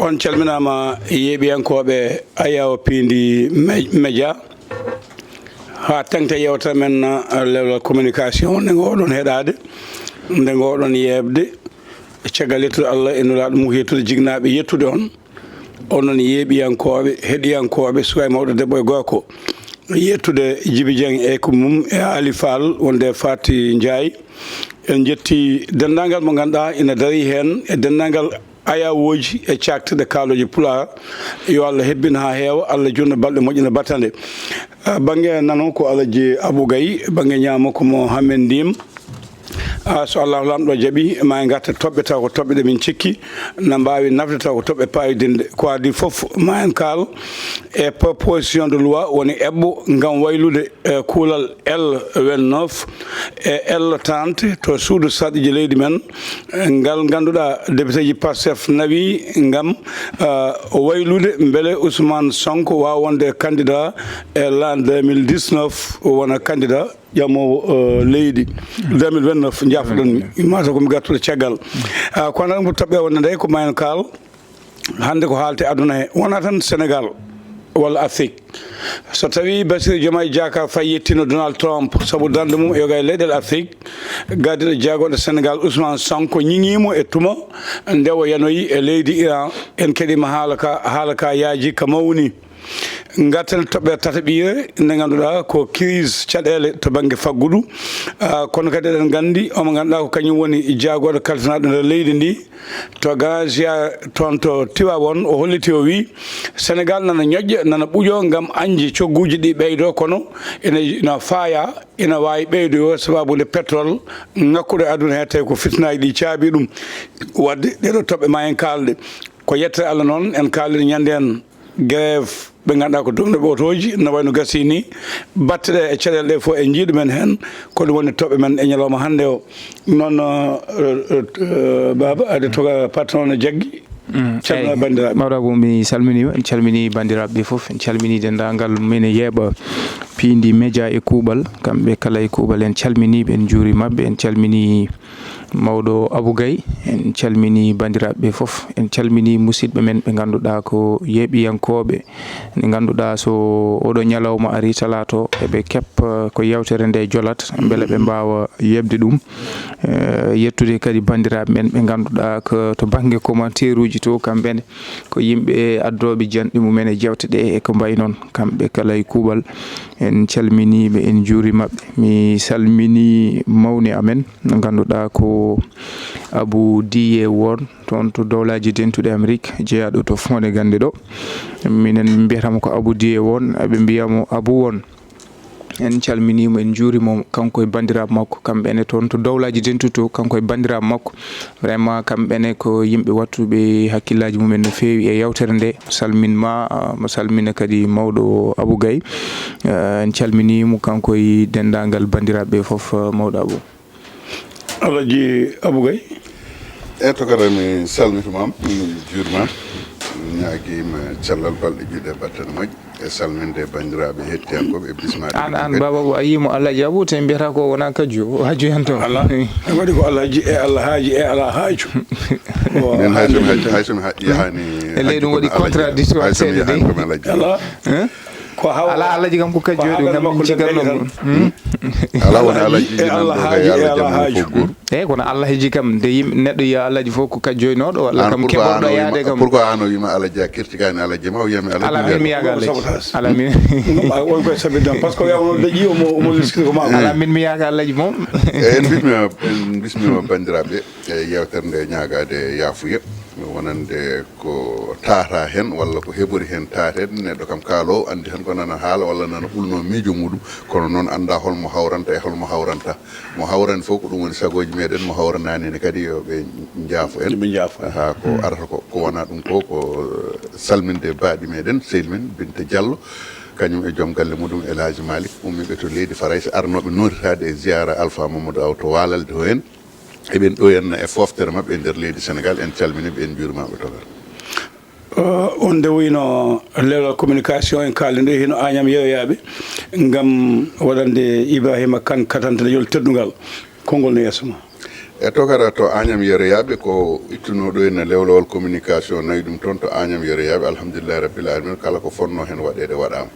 on calminama yeeɓiyankoɓe ayaw pindi média ha tengte yewta men lewla communication nde ngoɗon heɗade nde ngoɗon yebde caggal yettude Allah enuraɗo mum yettude jignaɓe yettude on onon yeeɓiyankoɓe heɗiyankoɓe suka e mawɗo debbo e gorko yettude Djiby Dieng e ko mum e Ali Fall wonde Fati Ndiaye en jetti dendagal mo ganduɗa ina dari hen e dendagal ayawoji e cakteɗe kaloji pulaar yo Allah hebbina ha heewa Allah junno balɗe moƴƴina battande banggue nano ko Alaji Abou Gaye banggue ñamo ko mo Hamed Ndim so Allah lamɗo jaaɓi ma garta toɓɓe taw ko toɓɓe ɗe min cikki no mbawi nafde taw ko toɓɓe payidinde ko adi foof ma en kaal e proposition de loi woni eɓɓo gam waylude kuulal L29 e L30 to suudu sarɗiji leydi men ngal ganduɗa député ji Pastef nawi gam waylude beele Ousmane Sonko wawa wonde candidat e l'an 2019 wona candidat ƴammowo leydi 2029 jafɗon mata komi gartuɗo caggal kono ɗum ko toɓɓe wonde nde ko mayen kaal hande ko haalte aduna he wona tan Sénégal walla Afrique so tawi Bassirou Diomaye Diakhar Faye yettino Donald Trump saabu dande mum yoga e leyɗele Afrique gardiɗo jaagoɗo Sénégal Ousmane Sonko ñiŋimo e tuma ndewo yanoyi e leydi Iran en keɗima haala ka yaaji ka mawni gatten toɓɓere tataɓire nde ganduɗa ko crise caɗele to banggue faggudu kono kadi eɗen gandi omo ganduɗa ko kañum woni jaagoɗo kaltanaɗo nder leydi ndi to Gazia toon to Tivaouane o holliti o wi Sénégal nana ñoƴƴa nana ɓuuƴo gam anji cogguji ɗi ɓeydo kono ina faaya ina wawi ɓeydoyo sababude pétrole ngakkude aduna he tawi ko fitnaji ɗi caabi ɗum wadde ɗeɗo toɓɓe ma en kalde ko yettere Allah noon en kalde ñande en grève ɓe ganduɗa ko domɗe ɓotoji no wayno gasi ni batteɗe e caɗele ɗe fof e jiiɗumen hen ko ɗum woni toɓɓe men e ñalawma hande o noon baba ade toga patron no jaggui calmina bandiraɓe mawɗa mi salminima en calmini bandiraɓe foof en calmini dendagal mine yeeɓa pindi média e kuuɓal kamɓe kala e kuuɓal en calminiɓe en juuri mabɓe en calmini mawɗo Abou Gaye en calmini bandiraɓe foof en calmini musidɓe men ɓe ganduɗa ko yeeɓiyankoɓe nde ganduɗa so oɗo ñalawma ari talato eɓe kep ko yewtere nde jolat beele ɓe mbawa yebde ɗum yettude kadi bandiraɓe men ɓe ganduɗa ko to banggue commentaire uji to kamɓene ko yimɓe addoɓe janɗi mumen e jewte ɗe e ko mbayi noon kamɓe kala e kuuɓal en calminiɓe en juuri mabɓe mi salmini mawni amen no ganduɗa ko Abou Diye won toon to dowlaji dentuɗe Amérique jeeyaɗo to fonde gande ɗo minen mbiyatamo ko Abou Diye won eɓe mbiyamo Abou won en calminimo en juurimo kanko e bandiraɓe makko kamɓene toon to dowlaji dentuɗe to kanko e bandiraɓe makko vraiment kamɓene ko yimɓe wattuɓe hakkillaji mumen no feewi e yewtere nde salminma mo salmina kadi mawɗo Abou Gaye en calminimo kanko e dendagal bandiraɓe foof mawɗo Abou Alaji Abou Gaye e to kadi mi salmitimam mi juurima ñaguima cellal balɗe juuɗe battane moƴƴe e salminde bandiraɓe hettiyankoɓe e bismade an baba a yimo Alaji Abou te mbiyata ko wona kajju haju hen to ala waɗi ko Alaji e Allah haaji e ala haaju min haysomi yahani e ley ɗum waɗi contradictoire seeɗa de ala ko ala Alaji kam ko kajju ɗum kam cigatno ala wona Alaji Allah haaji e Allah haaju e kono Allah heji kam de yimɓe neɗɗo yiya Alaji fof ko kajjoynoɗo walla kam keɓorɗo yaade kam pourquoi an o wima Alaji a kirtigani Alaji ma o wiyami Alaji ala min mi yaga Alaji ala min won koye sabidam par ce que wiyama daƴi omo liskiti ko ma ala min mi yaga Alaji moom en bismima bandiraɓe e yewtere nde ñagade yaafuya wonande ko taata hen walla ko heɓori hen taatede neɗɗo kam kaalowo andi tan ko nana haala walla nana ɓulno miijo muɗum kono noon anda holmo hawranta e holmo hawranta mo hawrani fof ko ɗum woni sagoji meɗen mo hawrananine kadi yoɓe jaafo en ha ko arata ko wona ɗum ko salminde baaɗi meɗen sehil men Binta Diallo kañum e joom galle muɗum El Hadji Malick ummiɓe to leydi Farayse arnoɓe notitade e ziyara Alpha Mamadou Aw to waalalde to hen eɓen ɗoyanna e foftere mabɓe e nder leydi Sénégal en calminiɓe en juurimaɓe togal on nde wino lewla communication en kalde nde hino Agnam yeeyoyaɓe gam waɗande Ibrahima Kane katantane yol teddugal konngol no yeeso ma e to kada to Agnam yereyaɓe ko ittunoɗo ene lewlowol communication nayi ɗum toon to Agnam yereyaɓe alhamdulillahi rabbil alamin kala ko fonno hen waɗede waɗama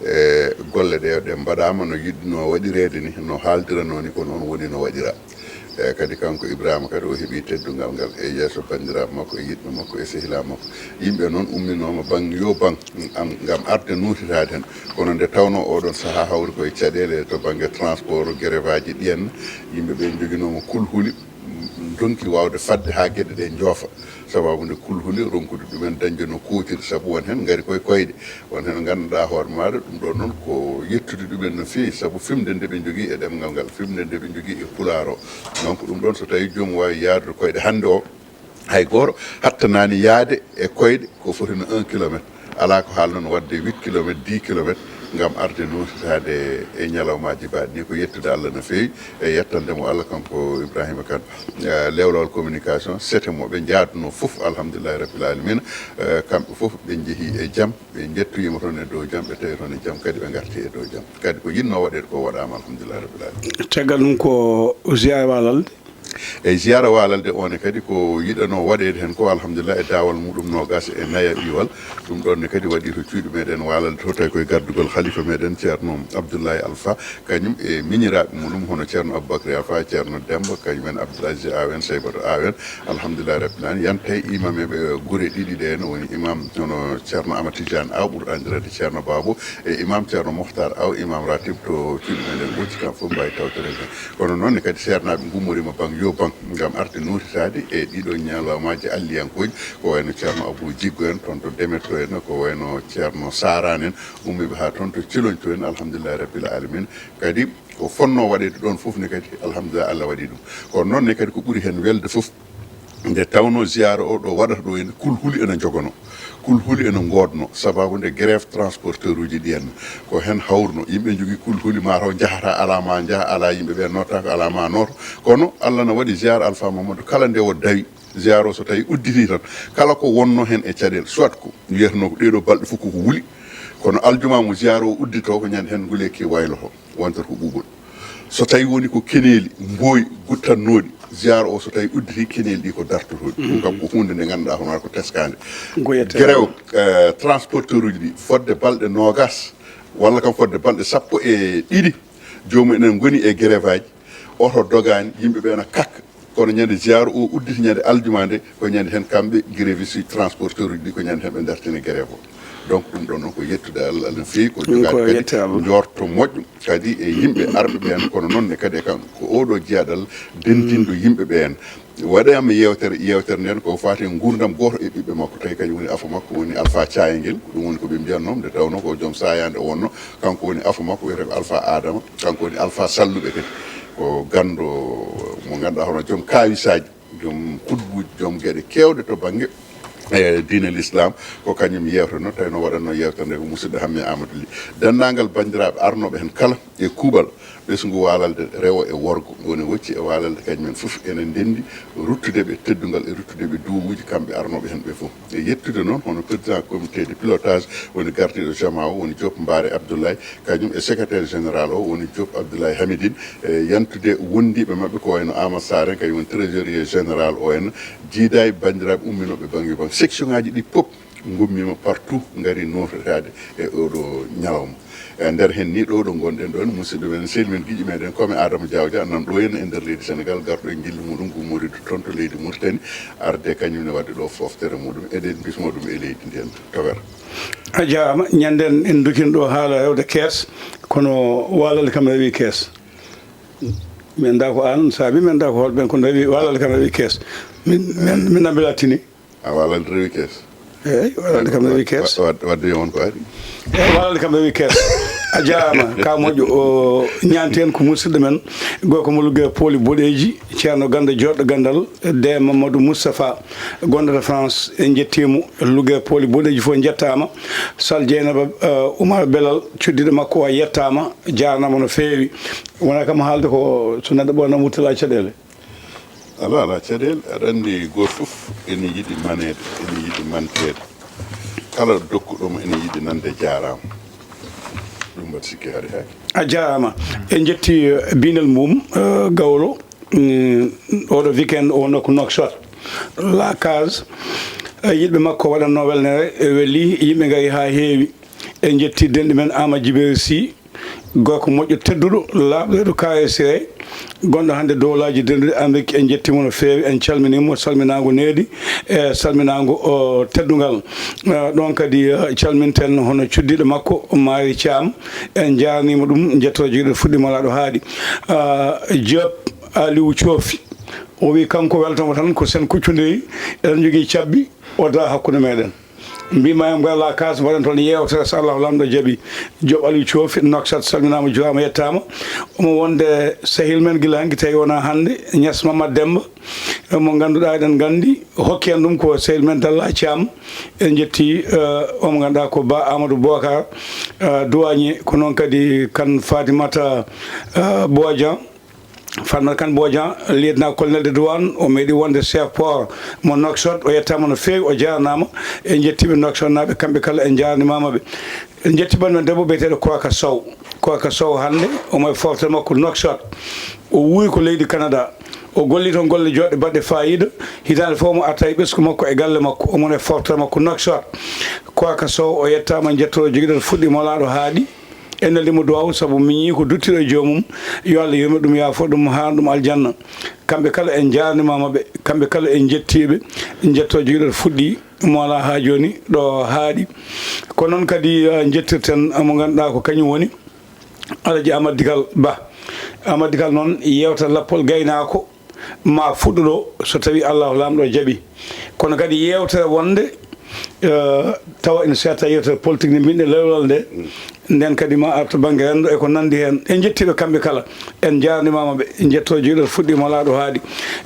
e golle ɗe mbaɗama no yiɗno waɗirede ni no haaldirano ni ko noon woni no waɗira e kadi kanko Ibrahima kadi o heeɓi teddungal ngal e yesso bandiraɓe makko e yiɗɓe makko e sehilaɓe makko yimɓe noon umminoma bang yo bang gam arde nutitade hen kono nde tawno oɗon saaha hawri koye caɗele to banggue transport grève aji ɗiyenna yimɓeɓe joguinoma kulhuli donki wawde fadde ha gueɗe ɗe joofa sababude kulhuli ronkude ɗumen dañde no kuutiri saabu won hen gaari koye koyɗe won hen ganduɗa hoore maɗa ɗum ɗon noon ko yettude ɗumen no fewi saabu fimde nde ɓe jogui e ɗemgal ngal fimde nde ɓe jogui e pulaar o donc ɗum ɗon so tawi joomum wawi yaadude koyɗe hande o hay goto hattanani yaade e koyɗe ko fotino 1 kilométre ala ko haalnoon wadde 8 kilométre 10 kilométre gam arde nutitade e ñalawmaji mbaɗi ni ko yettude Allah no fewi e yettandemo Allah kanko Ibrahima Kane lewlawol communication setemo ɓe jaaduno foof alhamdulillahi rabbil alamin kamɓe foof ɓe jeehi e jaam ɓe jettoyima toon e dow jaam ɓe tawi toon e jaam kadi ɓe garti e dow jaam kadi ko yinno waɗede ko waɗama alhamdulillahi rabbil alamin caggal ɗum ko ziyara walalde e ziyara walalde one kadi ko yiɗano waɗede hen ko alhamdulillah e dawal muɗum nogas e naya ɓiwal ɗum ɗon ne kadi waɗi to cuuɗi meɗen walalde to tawi koye gardugol khalifa meɗen ceerno Abdoulaye Alpha kañum e miñiraɓe muɗum hono ceerno Aboubacry Alpha ceerno Demba kañumen Abdoulaye Awen Saybatou Awen alhamdulillah rabbil alamin yanta e imam eɓe guure ɗiɗi ɗe no woni imam hono ceerno Amadou Tidiane Aw ɓuuri andirede ceerno Babou e imam ceerno Mohtar Aw imam ratib to cuuɗi meɗen ɓocci kam fof mbawi tawtere hen kono noon kadi sernaɓe gummorima bang yo bang gam arde nutitade e ɗiɗo ñalawmaji alliyankoji ko wayno ceerno Abou Jiggo en toon to Demetto en ko wayno ceerno Saran en ummiɓe ha toon to Thiloñto en alhamdulillahi rabbil alamin kadi ko fonno waɗede ɗon foof ne kadi alhamdulillah Allah waɗi ɗum kono noon ne kadi ko ɓuuri hen welde foof nde tawno ziyara o ɗo waɗata ɗo ene kulhuli ene jogono kulhuli ene godno sababude grève transporteur uji ɗi henna ko hen hawruno yimɓe jogui kulhuli mataw jahata ala ma jaaha ala yimɓeɓe notta ko ala ma noto kono Allah no waɗi ziyara Alpha Mamadou kala nde o dawi ziyara o so tawi udditi tan kala ko wonno hen e caɗele soit ko wiyatano ko ɗeɗo balɗe fof koko wuuli kono aljuma mo ziyara o uddito ko ñande hen guleki wayloto wontat ko ɓuɓol so tawi woni ko keneli mboyi guttannoɗi ziyara o so tawi udditi keneli ɗi ko dartotoɗi ɗum kam ko hunde nde ganduɗa hono ko teskade guerew transporteur uji ɗi fodde balɗe nogas walla kam fodde balɗe 12 jomum enen goni e grève aji oto dogani yimɓeɓe na kakka kono ñande ziyara o udditi ñande aljuma nde ko ñande hen kamɓe gréviste transporteur uji ɗi ko ñande hen ɓe dartine grève o donc ɗum ɗon noon ko yettude Allah no fewi ko jogade kadi jorto moƴƴo kadi e yimɓe arɓe ɓen kono noon ne kadi e kam ko oɗo jeeyaɗal dendinɗo yimɓeɓe en waɗama yewtere nden ko fati gurdam goto e ɓiɓɓe makko tawi kañum woni afa makko woni Alpha Thiayengel ɗum woni koɓe mbiyatnom nde tawno ko joom sayande o wonno kanko woni afa makko wiyete ko Alpha Adama kanko woni Alpha Salluɓe kadi ko gando mo ganduɗa hono joom kawisaji joom kutbuji joom gueɗe kewɗe to banggue e diine l'islam ko kañum yewtano tawi no waɗanno yewtere nde ko musidɗo Hammi Amadou Ly dendagal bandiraɓe arnoɓe hen kala e kuuɓal ɓesgu walalde rewo e worgo woni wocci e walalde kañumen foof enen ndendi ruttudeɓe teddugal e ruttudeɓe duuɓuji kamɓe arnoɓe hen ɓe foof e yettude noon hono président comité de pilotage woni gardiɗo jama o woni Diop Mbare Abdoulaye kañum e secrétaire général o woni Diop Abdoulaye Hamidine e yantude wondiɓe mabɓe ko wayno Amadou Sare kañum woni trésorier général o henna jiida e bandiraɓe umminoɓe banggue bang section ngaji ɗi pop gummima partout gari nototade e oɗo ñalawma e nder hen ni ɗo gonɗen ɗon musidɗo men sehil men guiƴi meɗen comme Adama Diawdia nan ɗo henna e nder leydi Sénégal garɗo e jillu muɗum gummoride toon to leydi Mauritanie arde kañum ne wadde ɗo foftere muɗum eɗen bismo ɗum e leydi ndihen togata a jarama ñanden en dukino ɗo haala rewde kees kono walal kam rewi kees min da ko an saabi min da ko holɓen kono rewi walal kam rewi kees min nambilatini a walal rewi kees eyyi walal kam rewi kees wadde won ko ari eyyi walal kam rewi kees a jarama ka moƴƴo o ñanten ko musidɗo men goto mo lugge Poli Boɗeji ceerno Ganda joɗɗo gandal de Mamadou Moustapha gonɗo France en jettimo lugge Poli Boɗeji fof jettama Sal Dieynaba Oumar Belal cuddiɗo makko o yettama jarnama no fewi wona kam haalde ko so neɗɗo ɓornama wuttala caɗele ala caɗele aɗa andi goto foof ene yiiɗi manede ene yiiɗi mantede kala dokkuɗomo ene yiiɗi nande jarama ɗum mbaɗa sikki haade haake a jarama en jetti binel mum gawlo oɗo weekend o nokku Nouakchott la case yimɓe makko waɗanno welnere weeli yimɓe gari ha heewi e jetti denɗi men Amadou Djibéri Sy gorko moƴƴo tedduɗo laaɓɗo KSA gonɗo hannde dowlaji denduɗe Amérique en jettimo no feewi en calminimo salminago needi e salminago teddugal ɗon kadi calminten hono cuddiɗo makko Mari Thiam en jarnima ɗum jettoɗo joguiɗo fuɗɗima laɗo haaɗi Diop Aliou Thiofi o wi kanko weltamo tan ko sen kuccodiri eɗen jogui cabbi o da hakkude meɗen mbima en la kas mbaɗen toon yewtere so Allah lamɗo jaaɓi Diop Aliou Thiofi Nouakchott salminama jurama yettama omo wonde sehil men guila hanki tawi wona hande Niass Mamadou Demba mo ganduɗa eɗen gandi hokki en ɗum ko sehil men Dalla Thiam en jetti omo ganduɗa ko Ba Amadou Bocar douanier ko noon kadi kan Fatimata Bodian Fatma Kane Bodian lieutenant colonel de douane o meeɗi wonde chef port mo Nouakchott o yettama no feewi o jarnama en jettiɓe Nouakchott naaɓe kamɓe kala en jarnimamaɓe en jetti ɓanno debbo biyeteɗo Koka Sow hande omo e foftere makko Nouakchott o wuuri ko leydi Canada o golli toon golle joɗɗe baɗɗe fayida hitande fof mo arta e ɓesgu makko e galle makko omon e foftere makko Nouakchott Koka Sow o yettama jettoɗo joguiɗo fuɗɗi molaɗo haaɗi en neldimo duwaw saabu miñi ko duttiɗo e joomum yo Allah yurmo ɗum yaafo ɗum haa ɗum aljanna kamɓe kala en jarnimamaɓe kamɓe kala en jettiɓe jetto joguiɗo fuɗɗi mola ha joni ɗo haaɗi ko noon kadi jettirten mo ganduɗa ko kañum woni Alaji Amadou Digal Ba Amadou Digal noon yewta lappol gaynako ma fuɗɗo ɗo so tawi Allahu lamɗo jaaɓi kono kadi yewtere wonde tawa ina serta yewtere politique nde mbinɗe lewlal nde nden kadi ma arta banggue rendo eko nandi hen en jettiɓe kamɓe kala en jarnimamaɓe jetto joguiɗo fuɗɗima laaɗo haaɗi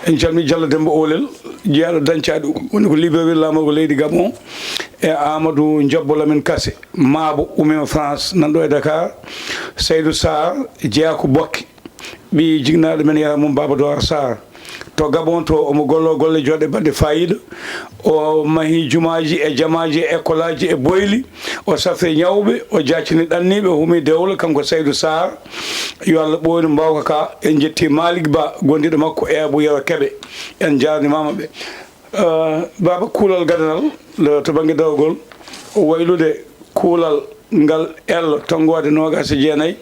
en calmi Diallo Demba Olel jeeyaɗo dañcaɗo woni ko Libreville lamorgo leydi Gabon e Amadou Diobbo Lamine Kassé Mabo umima France nanɗo e Dakar Seydou Sarr jeeya ko Bokki ɓi jignaɗo men yara mum Baba Dora Sarr to Gabon to omo gollo golle joɗɗe baɗɗe fayida o mahi jumaji e jamaji e école aji e boyli o safre ñawɓe o jaccini ɗanniɓe o humi dewle kanko Seydou Sarr yo Allah ɓoyno mbawka ka en jetti Malick Ba gondiɗo makko e Abou Yawa Keɓe en jarnimamaɓe baba kuulal gadanal to banggue dawgol o waylude kuulal ngal ello tongode nogas e jeenayyi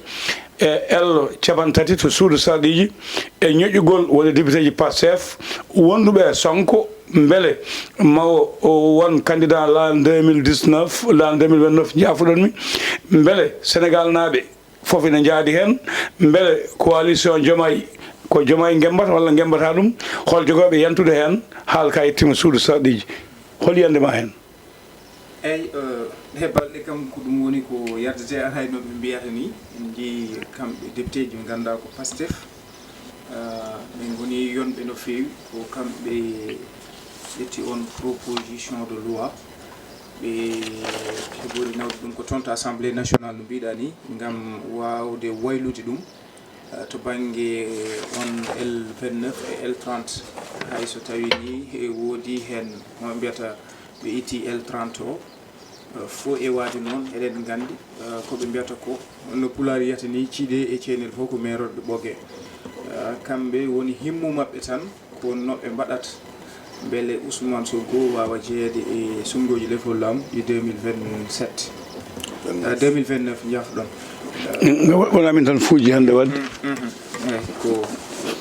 e ello capantati to suudu sarɗiji e ñoƴƴugol woni député ji Pastef wonduɓe Sonko beele mawo o won candidat l'an 2019 l'an 2029 jafuɗon mi beele Sénégal naaɓe foof ene jaadi hen beele coalition Diomaye ko Diomaye gembata walla gembata ɗum hol jogoɓe yantude hen haal ka yettima suudu sarɗiji hol yiyandema hen eyyi he balɗe kam ko ɗum woni ko yardete hay no ɓe mbiyata ni en jeeyi kamɓe député ji ɓe ganduɗa ko Pastef ɓe goni yonɓe no feewi ko kamɓe ƴetti on proposition de loi ɓe heɓori nawde ɗum ko toon to assemblée nationale no mbiɗa ni gam wawde waylude ɗum to banggue on L29 e L30 hay so tawi ni woodi hen no mbiyata ɓe itti L30 o fo e waade noon eɗen gandi koɓe mbiyata ko no pulaar yiyata ni ciiɗe e ceenel fof ko meroɗe ɓogue kamɓe woni himmu mabɓe tan ko noɓe mbaɗat beele Ousmane Sonko wawa jeeyede e sumgoji lefol laamu ɗi 2027 2029 jafɗon wona min tan fuuji hande wadde ko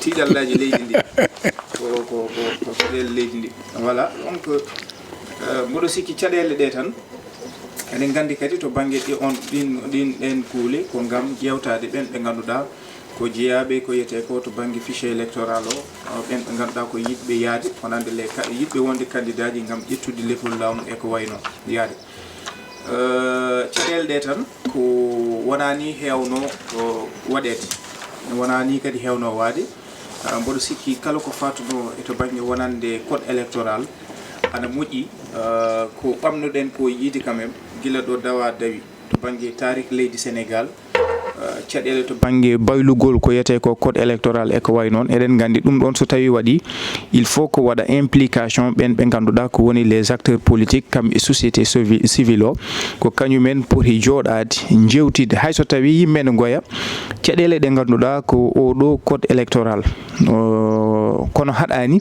tiiɗallaji leydi ndi ko caɗele leydi ndi voilà donc mboɗo sikki caɗele ɗe tan eɗen gandi kadi to banggue ɗi on ɗin kuule ko gam ƴewtade ɓen ɓe ganduɗa ko jeeyaɓe ko yiyete ko to banggue fichier électoral o ɓen ɓe ganduɗa ko yiɗɓe yaade wonande le yiɗɓe wonde candidat ji gam ƴettude lefol laamu e ko wayno yaade caɗele ɗe tan ko wonani hewno waɗede wonani kadi hewno waade mboɗo sikki kala ko fatuno e to banggue wonande code électoral ana moƴƴi ko ɓamnuɗen ko yiide quand même guila ɗo dawa dawi to banggue tarik leydi Sénégal caɗele to banggue baylugol ko yete ko code électoral e ko way non eɗen gandi ɗum ɗon so tawi waɗi il faut ko waɗa implication ɓen ɓe ganduɗa ko woni les acteurs politiques kam e société civile o ko kañumen poti joɗade jewtide hay so tawi yimɓe ne goya caɗele ɗe ganduɗa ko oɗo code électoral kono haɗani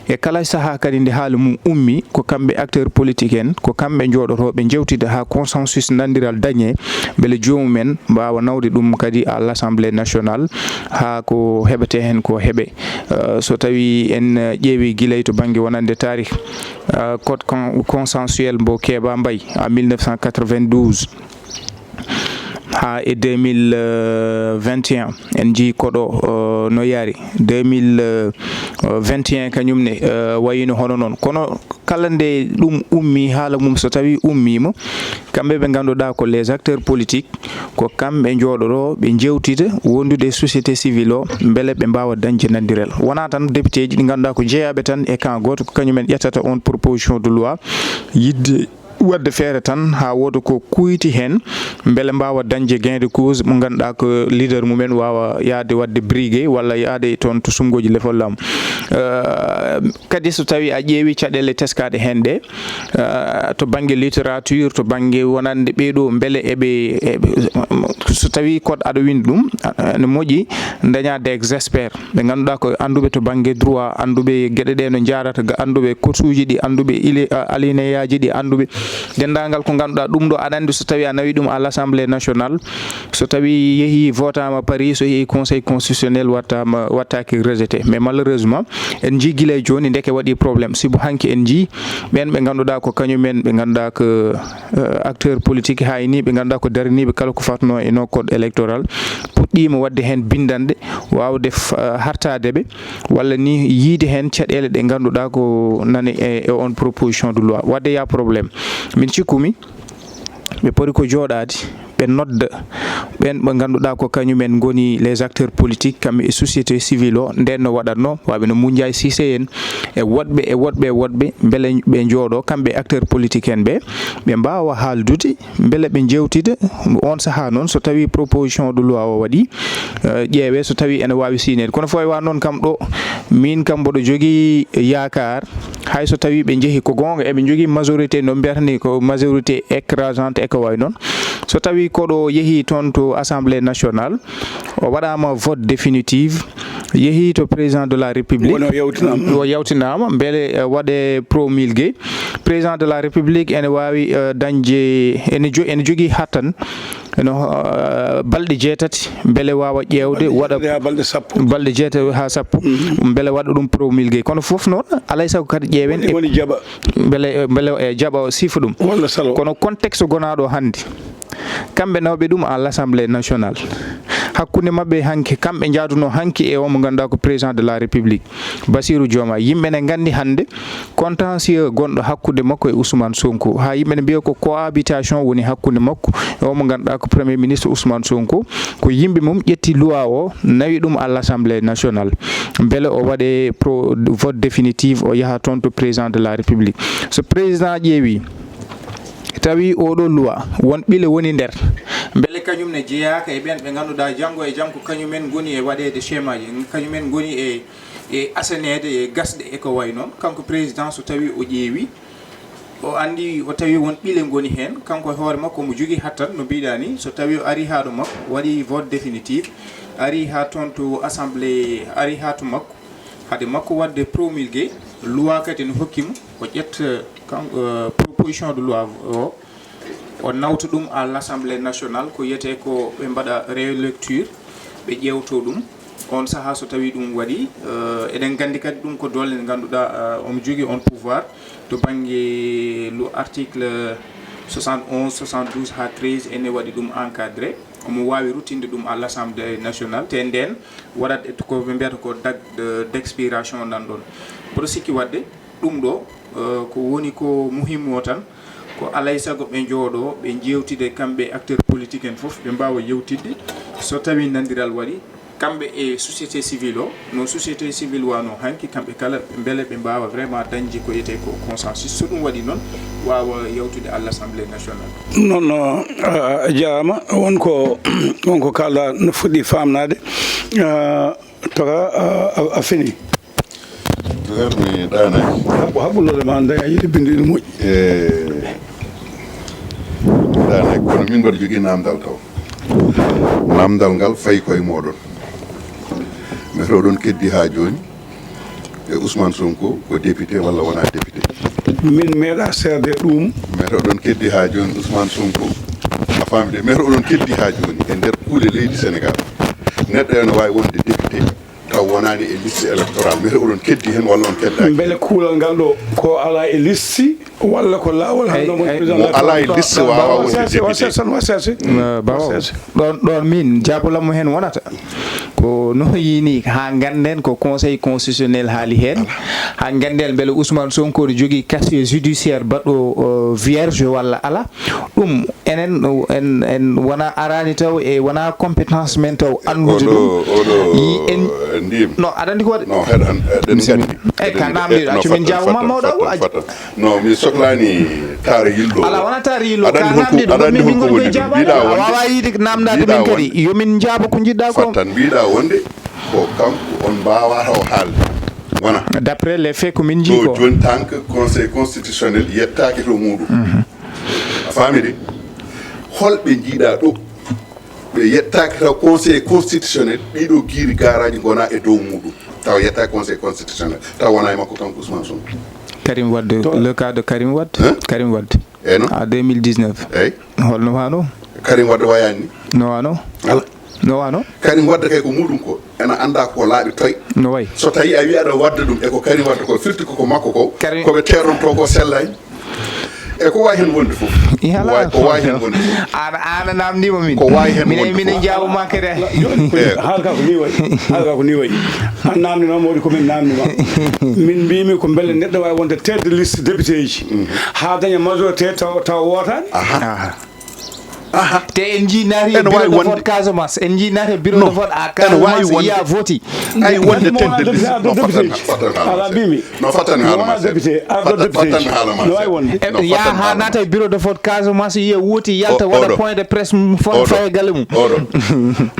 e kala saaha kadi nde haala mum ummi ko kamɓe acteur politique en ko kamɓe joɗotoɓe jewtide ha consensus nandiral dañe beele jomumen mbawa nawde ɗum kadi à l'Assemblée nationale ha ko heɓete hen ko heeɓe so tawi en ƴeewi guilay to banggue wonande tarih code consensuel mbo Kéba Mbaye en 1992 ha e 2021 en jii koɗo no yaari 2021 kañumne wayino hono noon kono kala nde ɗum ummi haala mum so tawi ummima kamɓe ɓe ganduɗa ko les acteurs politiques ko kamɓe jooɗoro ɓe jewtida wondude société civile o beele ɓe mbawa dañde nandirel wona tan député ji ɗi ganduɗa ko jeeyaɓe tan e camp goto ko kañumen ƴettata on proposition de loi yidde wadde feere tan ha woda ko kuyti hen beele mbawa dañde gain de cause mo ganduɗa ko leader mumen wawa yaade wadde brigué walla yaade toon to sumgoji lefollam kadi so tawi a ƴeewi caɗele teskade hen ɗe to banggue littérature to banggue wonande ɓeeɗo beele eɓe so tawi code aɗa windi ɗum ne moƴƴi daña des experts ɓe ganduɗa ko anduɓe to banggue droit anduɓe gueɗe ɗe no jarata anduɓe course uji ɗi anduɓe alinéaji ɗi anduɓe dendagal ko ganduɗa ɗum ɗo aɗa andi so tawi a nawi ɗum à l'Assemblée nationale so tawi yeehi votama Paris so yeehi conseil constitutionnel wattaki rejeté mais malheureusement en jii guila e joni ndeke waɗi probléme sibo hanki en jii ɓen ɓe ganduɗa ko kañumen ɓe ganduɗa ko acteur politique hayni ɓe ganduɗa ko daraniɓe kala ko fatno e no code électoral puɗɗima wadde hen bindande wawde hartadeɓe walla ni yiide hen caɗele ɗe ganduɗa ko nani e on proposition de loi wadde ya probléme min cikkumi ɓe poti ko joɗade ɓe nodda ɓen ɓe ganduɗa ko kañumen goni les acteurs politiques kamɓe e société civile o nden no waɗatno waɓe no Moundiaye Cissé en e woɗɓe beele ɓe jooɗo kamɓe acteurs politique en ɓe mbawa haaldude beele ɓe jewtida on saaha noon so tawi proposition de loi o waɗi ƴeewe so tawi ene wawi sinede kono fo e wa noon kam ɗo min kam mboɗo jogui yakar hay so tawi ɓe jeehi ko gonga eɓe jogui majorité no mbiyatani ko majorité écrasante e ko way noon so tawi koɗo yeehi toon to Assemblée nationale o waɗama vote définitive yeehi to président de la république o yawtinama beele waɗe promulgué président de la république ene wawi dañde ene jogui hattan no balɗe jeetati beele wawa ƴewde waɗa balɗe jeetati ha sappo beele waɗa ɗum promulgué kono foof noon alay saago kadi ƴeewen beele e jaaɓa sifa ɗum kono contexte gonaɗo hannde kamɓe nawɓe ɗum à l'Assemblée nationale hakkude mabɓe hanki kamɓe jaaduno hanki e o mo ganduɗa ko président de la république Bassirou Diomaye yimɓe ne gandi hande contentieux gonɗo hakkude makko e Ousmane Sonko ha yimɓe ne mbiya ko cohabitation woni hakkude makko e o mo ganduɗa ko premier ministre Ousmane Sonko ko yimɓe mum ƴetti loi o nawi ɗum à l'Assemblée nationale beele o waɗe vote définitive o yaaha toon to président de la république so président ƴeewi tawi oɗo loi won ɓile woni nder beele kañum ne jeeyaka e ɓen ɓe ganduɗa janggo e jaam ko kañumen goni e waɗede schéma ji kañumen goni e asanede e gasɗe e ko way noon kanko président so tawi o ƴeewi o andi o tawi won ɓile goni hen kanko e hoore makko omo jogui hattan no mbiɗa ni so tawi o ari ha ɗo makko waɗi vote définitive ari ha toon to assemblée ari ha to makko haade makko wadde promulgué loi kadi no hokkimo o ƴetta proposition de loi o nawta ɗum à l'Assemblée nationale ko yiyete ko ɓe mbaɗa relecture ɓe ƴewto ɗum on saaha so tawi ɗum waɗi eɗen gandi kadi ɗum ko doole nde ganduɗa omo jogui on pouvoir to banggue lo article 71 72 ha 13 ene waɗi ɗum encadré omo wawi ruttinde ɗum à l'Assemblée nationale te nden waɗat ko ɓe mbiyata ko date d'expiration nan ɗon mboɗo sikki wadde ɗum ɗo ko woni ko muhimmo o tan ko alay saago ɓe jooɗo ɓe jewtide kamɓe acteur politique en foof ɓe mbawa yewtidde so tawi nandiral waɗi kamɓe e société civile o no société civile wano hanki kamɓe kala beele ɓe mbawa vraiment dañde ko yete ko consensus so ɗum waɗi noon wawa yawtude à l'Assemblée nationale. non jarama wonko kalɗa no fuɗɗi famnade toka a fini mi ɗanaki haɓɓullode ma daña yiɗi bindiɗo moƴƴi ɗanaki kono min mbaɗa jogui namdal taw namdal ngal fayi koye moɗon mais oɗon keddi ha joni e Ousmane Sonko ko député walla wona député min meeɗa serde ɗum mais oɗon keddi ha joni Ousmane Sonko a famide mais oɗon keddi ha joni e nder kuuɗe leydi Sénégal neɗɗo ene wawi wonde député taw wonani e liste électoral mais oɗon keddi hen walla on keddaki beele kuulal ngal ɗo ko ala e listi walla ko lawol mo ala e liste wawa wonde député ɗon min jabulammo hen wonata ko no yini ha ganden ko conseil constitutionnel haali hen ha ganden beele Ousmane Sonko ne jogui casier judiciaire baɗɗo vierge walla ala ɗum enen en wona arani taw e wona compétence men taw andude ɗum ndim non aɗa andi ko waɗi non heɗan eɗen gandi e ka namdiɗo accu min jawma mawɗo non mi sohlani taare yillo ala wona taare yillo ka namdiɗo min goni koye jabade a wawa yiide namdade min kadi yomin jaaba ko jiɗɗa ko fattan mbiɗa wonde ko kanko on mbawata o haalde wona d'après les faits ko min jii ko joni tant que conseil constitutionnel yettaki to muɗum a faami de holɓe jiiɗa ɗo ɓe yettaki taw conseil constitutionnel ɗiɗo guiri garaji gona e dow muɗum taw yettaki conseil constitutionnel taw wona e makko kanko Ousmane Sonko Karim Wade le cas de Karim Wade Karim Wade eyyi non en 2019 eyyi holno wano Karim Wade wayani ni no wano ala no wano Karim Wade kay ko muɗum ko ena anda ko laaɓi toy no way so tawi a wi aɗa wadda ɗum e ko Karim Wade ko firti koko makko ko Karim- koɓe teronto ko sellani e ko wawi hen wonde foof ko wawi hen wonde foof ana namdima min ko wawi hen wonde minen jawuma kadi haalka ko ni wayi haalka ko ni wayi an namdinoma waɗi komin namdima min mbimi ko beele neɗɗo wawi wonde tête de liste député ji ha daña majorité taw wotani te en ji naati En bureau wawi de wonde- vote Casamance en ji naati bureau de vote à En wawi Casamance wonde- ya voti ay wonde Mo tête de wona liste député, non député. fatan Ala bimi. non fatan Mo haala wona ma député, arɗo député. fatan haala ma No wawi wonde. ya ha naata bureau de vote Casamance yiya woti yalta O- waɗa oɗo. point de presse fon faye galle mum oɗo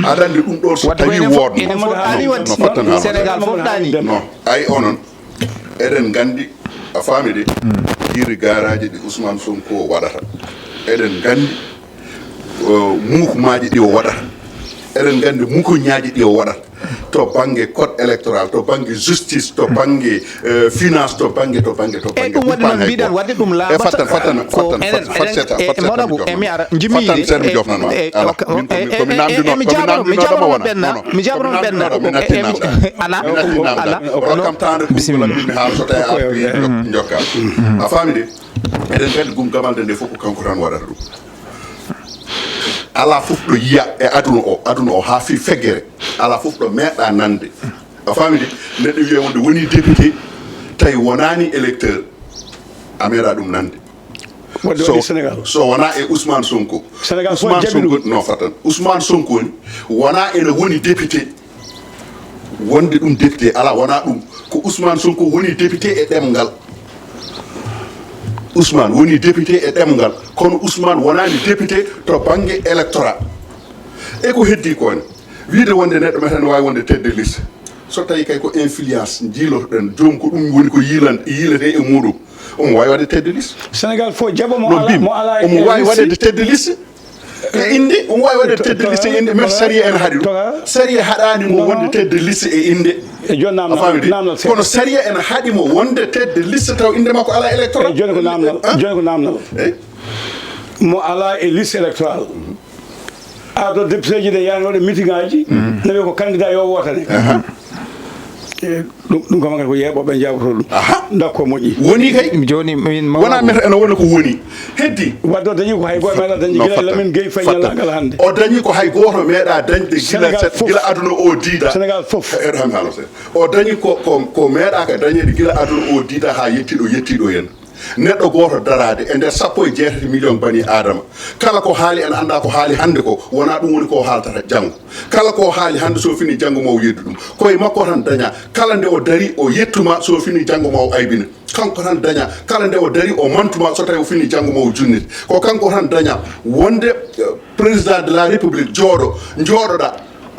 aɗa andi ɗum ɗo so wadde tawi ene wodno foɗɗani no wadde fatan haala ma Sénégal fof ɗani non ay onon eɗen gandi a faami de guiri garaji ɗi Ousmane Sonko waɗata eɗen gandi mukumaji ɗi o waɗata eɗen gandi mukoñaji ɗi o waɗata to banggue code électoral to banggue justice to banggue finance to banggue e ɗum waɗi noon mbiɗen wadde ɗum laaɓata ko enen mawɗabo emi ara jimmiide mi jabarono ɓenna mi jabarono ɓenna ala ala rokkam tande bisimilla mi haala so tawi a jokka a faami de eɗen gandi gum gamalde nde fof ko kanko tan waɗata ɗum ala fof ɗo yiya e aduna o ha fi feggere ala fof ɗo meeɗa nande a faami de neɗɗo wiya wonde woni député tawi wonani électeur a meeɗa ɗum nande wadde waɗi Sénégal so wona e Ousmane Sonko Sénégal fof Ousmane jaɓi ɗum. Sonko non fatan Ousmane Sonko ni wona ene woni député wonde ɗum député ala wona ɗum ko Ousmane Sonko woni député e ɗemgal Ousmane woni député e ɗemgal kono Ousmane wonani député to banggue électorat e ko heddi kone wiide wonde neɗɗo meten wawi wonde tête de liste so tawi kay ko influence jiilotoɗen joom ko ɗum woni ko yiilete e muɗum omo wawi waɗde tête de liste Sénégal fof jaɓa no mo ala omo wawi waɗede tête de liste e inde omo wawi waɗede tête de liste e inde mais saria en haaɗi ɗum saria haɗani mo wonde tête de liste e inde e joni a faami de namdal kono saria en haaɗi mo wonde tête de liste taw inde makko ala électoral joni ko namdal eyyi mo ala e liste électoral arɗo député ji ɗe yani waɗe meeting ngaji nawi ko candidat yo wotane ɗum kam kadi ko yeeɓoɓe jaboto ɗum d'accord moƴƴi woni kay joni min wona meta ene wona ko woni heddi wadde o dañi ko hay goto meeɗa dañde guila lamin gueyi fayi ñalagal hannde o dañi ko hay goto meeɗa dañde gila aduna o diida Sénégal fof eɗo hami haala seeɗa o dañi ko meeɗa ka dañede gila aduna o diida ha yettiɗo hen neɗɗo goto darade e nder 17 million bani adama kala ko haali en anda ko haali hande ko wona ɗum woni ko haaltata janggo kala ko haali hande so fini janggo ma o yeddu ɗum koye makko tan daña kala nde o dari o yettuma so fini janggo ma o aybina kanko tan daña kala nde o dari o mantuma so tawi o fini janggo ma o junniti ko kanko tan daña wonde président de la république jooɗoɗa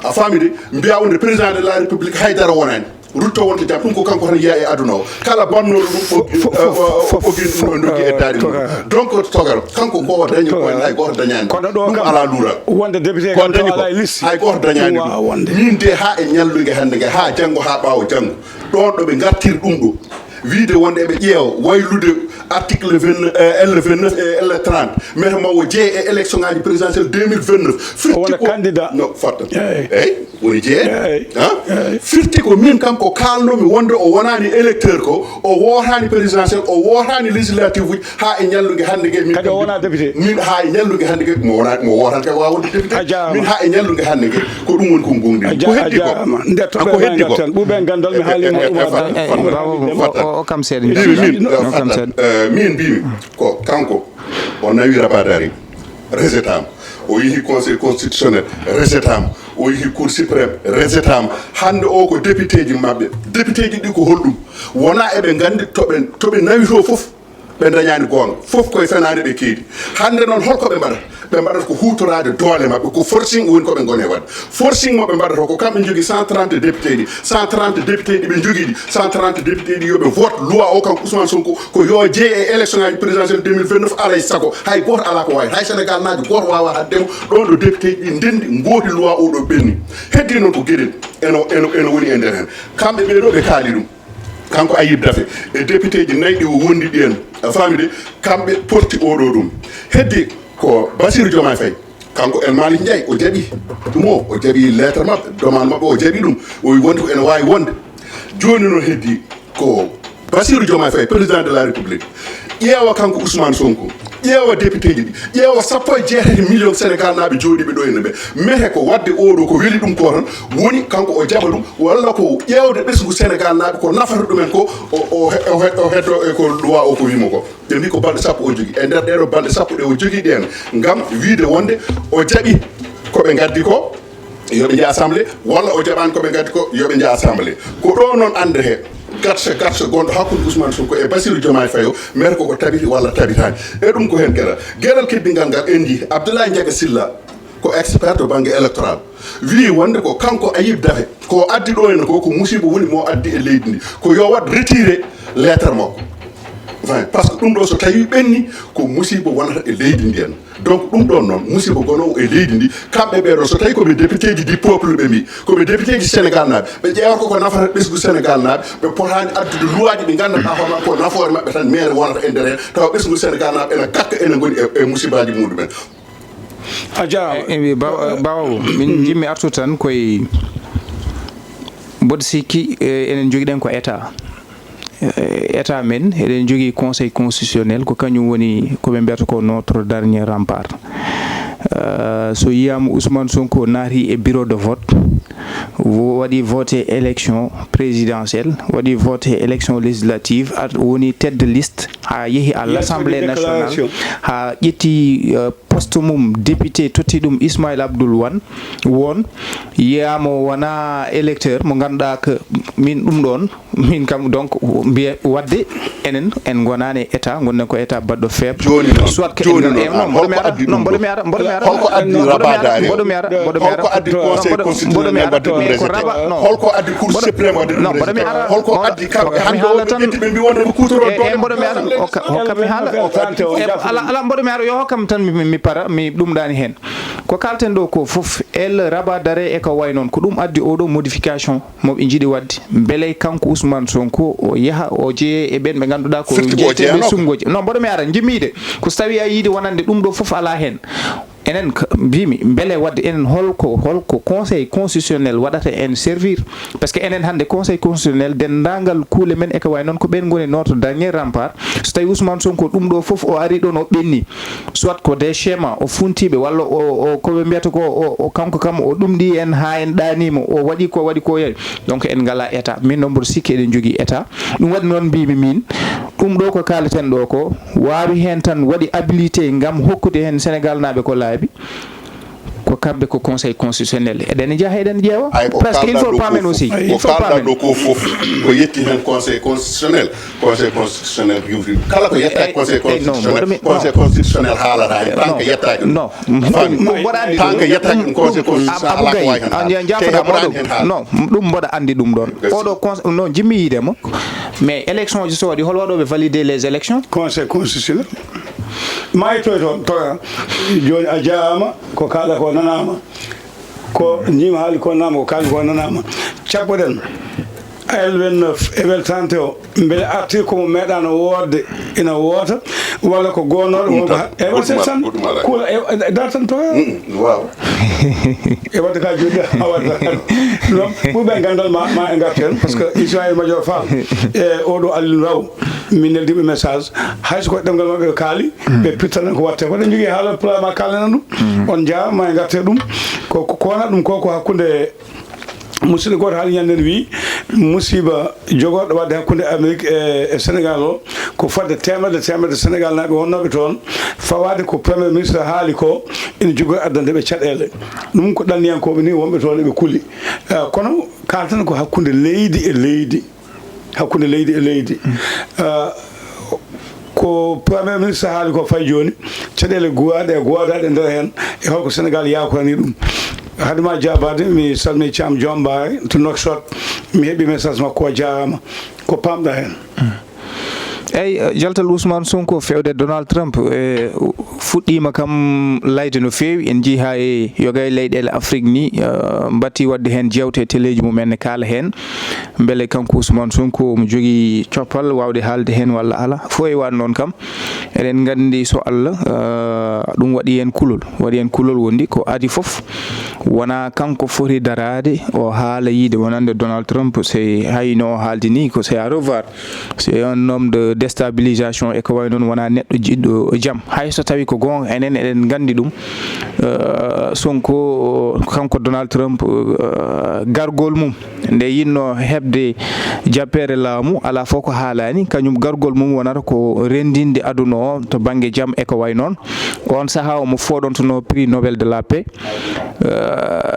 a famide mbiya wonde président de la république haydara wonani rutto wonde jam ɗum ko kanko tan yiya e aduna o kala bannoɗo ɗum ɓogin dogui e daari mum donc togaro kanko ko dañi ko hay goto dañani ɗum ala luural wonde député ko dañi ko hay goto dañani ɗum min de ha e ñallugue hande gue ha janggo ha ɓaawo janggo ɗon ɗo ɓe gartiri ɗum ɗo wiide wonde eɓe ƴeewa waylude article L29 et L30 mais mawo jeeye e élection ngaji présidentielle 2029 wona candidat no fatta eyyi woni jeeye firti ko min kam ko kalnomi wonde o wonani électeur ko o wootani présidentielle o wootani législative uji ha e ñallugue hande gue min kadi o wona député min ha e ñallugue hande gue mo wotan kay wawa wonde député min ha e ñallugue hande gue ko ɗum woni ko gonɗi ko heddi ko heddi ko ɓuuɓe gandal mi haalima o kam seeɗa min mbimi ko kanko o nawi rabadari resetama o yeehi conseil constitutionnel resetama o yeehi cour suprême resetama hande o ko député ji mabɓe député ji ɗi ko holɗum wona eɓe gandi toɓe nawi to foof ɓe dañani gonga foof koye fenade ɓe keedi hande noon holko ɓe mbaɗata ko hutorade doole mabɓe ko forcing woni koɓe gone wadde forcing moɓe mbaɗata ko kamɓe jogui 130 député ɗi 130 député ɗi ɓe jogui ɗi 130 député ɗi yoɓe vote loi o kanko Ousmane Sonko ko yo jeeye e élection ngaji présidentielle 2029 alay sago hay goto ala ko wawi hay Sénégal naji goto wawa haddemo ɗon ɗo député ɗi ndendi gooti loi o ɗo ɓenni heddi noon ko gueɗel eno woni e nder hen kamɓe ɓeɗo ɓe kaali ɗum kanko Ayib Daffé e député ji nayyi ɗi o wondi ɗi en a famide kamɓe porti oɗo ɗum heddi ko Bassirou Diomaye Faye kanko El Malick Ndiaye o jaaɓi ɗum o jaaɓi lettre mabɓe demande mabɓe o jaaɓi ɗum o wi wonde ko ene wawi wonde joni noon heddi ko Bassirou Diomaye Faye président de la république ƴeewa kanko Ousmane Sonko ƴeewa député ji ɗi ƴeewa 17 million Sénégal naɓe jooɗiɓe ɗo ene ɓe mete ko wadde oɗo ko weeli ɗum ko tan woni kanko o jaɓa ɗum walla ko ƴeewde ɓesgu Sénégal naɓe ko nafata ɗumen ko o heddo e ko loi o ko wimo ko ɓe mbi ko balɗe sappo o jogui e nder ɗeɗo balɗe sappo ɗe o jogui ɗen gam wiide wonde o jaaɓi koɓe gaddi ko yoɓe jaa assemblée walla o jaɓani koɓe gaddi ko yoɓe jaa assemblée ko ɗo noon ande he gatsa gonɗo hakkude Ousmane Sonko e Bassirou Diomaye Faye o mere koko tabiti walla tabitani e ɗum ko hen gueɗal keddingal ngal en jii Abdoulaye Ndiaga Sylla ko expert to banggue électoral wi wonde ko kanko Ayib Daffé ko addi ɗo henna ko musiba woni mo addi e leydi ndi ko yo wat retiré lettre makko par ce que ɗum ɗo so tawi ɓenni ko musiba wonata e leydi ndi en donc ɗum ɗon noon musiba gonowo e leydi ndi kamɓe ɓeɗo so tawi koɓe député ji du peuple ɓe mbi koɓe député ji Sénégal naɓe ɓe ƴeewata koko nafata ɓesgu Sénégal naɓe ɓe potani addude loi ji ɗi gandanɗa hoorema ko nafoore mabɓe tan mere wonata e nder hen tawa ɓesgu Sénégal naɓe ene gakka ene goni e musibaji muɗumen a jarama bawo min jimmi artu tan koye mboɗo sikki enen joguiɗen ko état état men eɗen jogui conseil constitutionnel ko kañum woni koɓe mbiyata ko notre dernier rempart so yiyama Ousmane Sonko naati e bureau de vote waɗi voté élection présidentielle waɗi voté élection législative woni tête de liste ha yeehi à l'Assemblée nationale ha ƴetti poste mum député totti ɗum Ismaïla Abdoul won yiyama wona électeur mo ganduɗa que min ɗum ɗon min kam donc mbiya wadde enen en gonani état gonnen ko état baɗɗo faible soit que mboɗo mi ara holko addi rabadari holko addi conseil constitutionnel wadde ɗum rejeté holko addi cour suprême wadde ɗum rejeté holko addi kamɓe hande ɓe mbi wonde ko kutoro mboɗo mi ara hokkam mi haala ala mboɗo mi ara yo hokkam tan mi para mi ɗumɗani hen ko kalten ɗo ko foof el rabadare e ko way noon ko ɗum addi oɗo modification moɓe jiiɗi wadde beele kanko Ousmane Sonko o yaha o jeeye e ɓen ɓe ganduɗa ko jeeteɓe sumgoji non mboɗo mi ara jimmide ko so tawi a yiide wonande ɗum ɗo foof ala hen enen mbimi beele wadde enen holko conseil constitutionnel waɗata en servir parce que enen hande conseil constitutionnel dendagal kuule men e ko way non ko ɓen goni notre dernier rempart so tawi Ousmane Sonko ɗum ɗo fof o ari ɗon o ɓenni soit ko des schéma o funtiɓe walla o koɓe mbiyata ko o kanko kam o ɗumɗi en ha en ɗanimo o waɗi ko yayi donc en ngala état min noon mboɗo sikki eɗen jogui état ɗum waɗi noon mbimi min ɗum ɗo ko kaleten ɗo ko wawi hen tan waɗi habilité gam hokkude hen Sénégal naɓe ko laabi ko kamɓe ko conseil constitutionnel eɗen jaaha eɗen ƴeewa presque il faut pamen aussi il faut pamen ɗo ko fof ko yetti hen conseil constitutionnel yufri kala ko yettaki conseil constitutionnel haalata hen tant que yettaki non tant que yettaki ɗum conseil constitutionnel ala ko wawi hen jafata non ɗum mboɗa andi ɗum ɗon oɗo non jimmi yidemo mais élection ji so waɗi hol waɗoɓe valider les élections conseil constitutionnel maytoy toon toga joni a jaama ko kaala ko nanama ko ñima haali ko nanama ko kaali ko nanama cabɓoɗen L29 e weltante o beele arti komo meeɗano woodde ina woota walla ko gonnoɗo wonko e waɗa tan kuula e dar tan toga waaw e wadde ka joni a waɗata non ɓuuɓe gandal ma e garti hen par ce que Ismaïl Madior Fall e oɗo Aliou Raw min neldiɓe message hayso koye ɗemgal mabɓe kaali ɓe pittanen ko watte waɗen jogui haala pula ma kalana ɗum on jaa ma e garte ɗum ko wona ɗum ko hakkude musidɗo goto haali ñanden wi musiba jogoɗo wadde hakkude Amérique e Sénégal o ko fodde temedde Sénégal naɓe wonnoɓe toon fawade ko premier ministre haali ko ina jogori addande ɓe caɗele ɗum ko ɗanniyankoɓe ni wonɓe toon eɓe kulli kono kaltan ko hakkude leydi e leydi ko premier ministre haali ko fay joni caɗele guwaɗe e godaɗe nder hen e holko Sénégal yakorani ɗum hadema jabade mi salmi Thiam Diombay to Nouakchott mi heeɓi message makko o jarama ko pamɗa hen eyyi jaltal Ousmane Sonko fewde Donald Trump fuɗɗima kam layde no fewi en jii ha e yoga e leyɗele Afrique ni batti wadde hen jewte téléji mumen ne kaala hen beele kanko Ousmane Sonko mo jogui coppal wawde haalde hen walla ala fo e wan noon kam eɗen gandi so Allah ɗum waɗi hen kulol wondi ko adi foof wona kanko foti darade o haala yiide wonande Donald Trump c'est hayno haaldi ni ko c'est à revoir c'est un homme de déstabilisation e ko way noon wona neɗɗo jiɗɗo jaam hayso tawi ko gonga enen eɗen gandi ɗum Sonko kanko Donald Trump gargol mum nde yinno hebde jappere laamu ala fof ko haalani kañum gargol mum wonata ko rendinde aduna o to banggue jaam e ko way noon on saaha omo foɗontono prix Nobel de la paix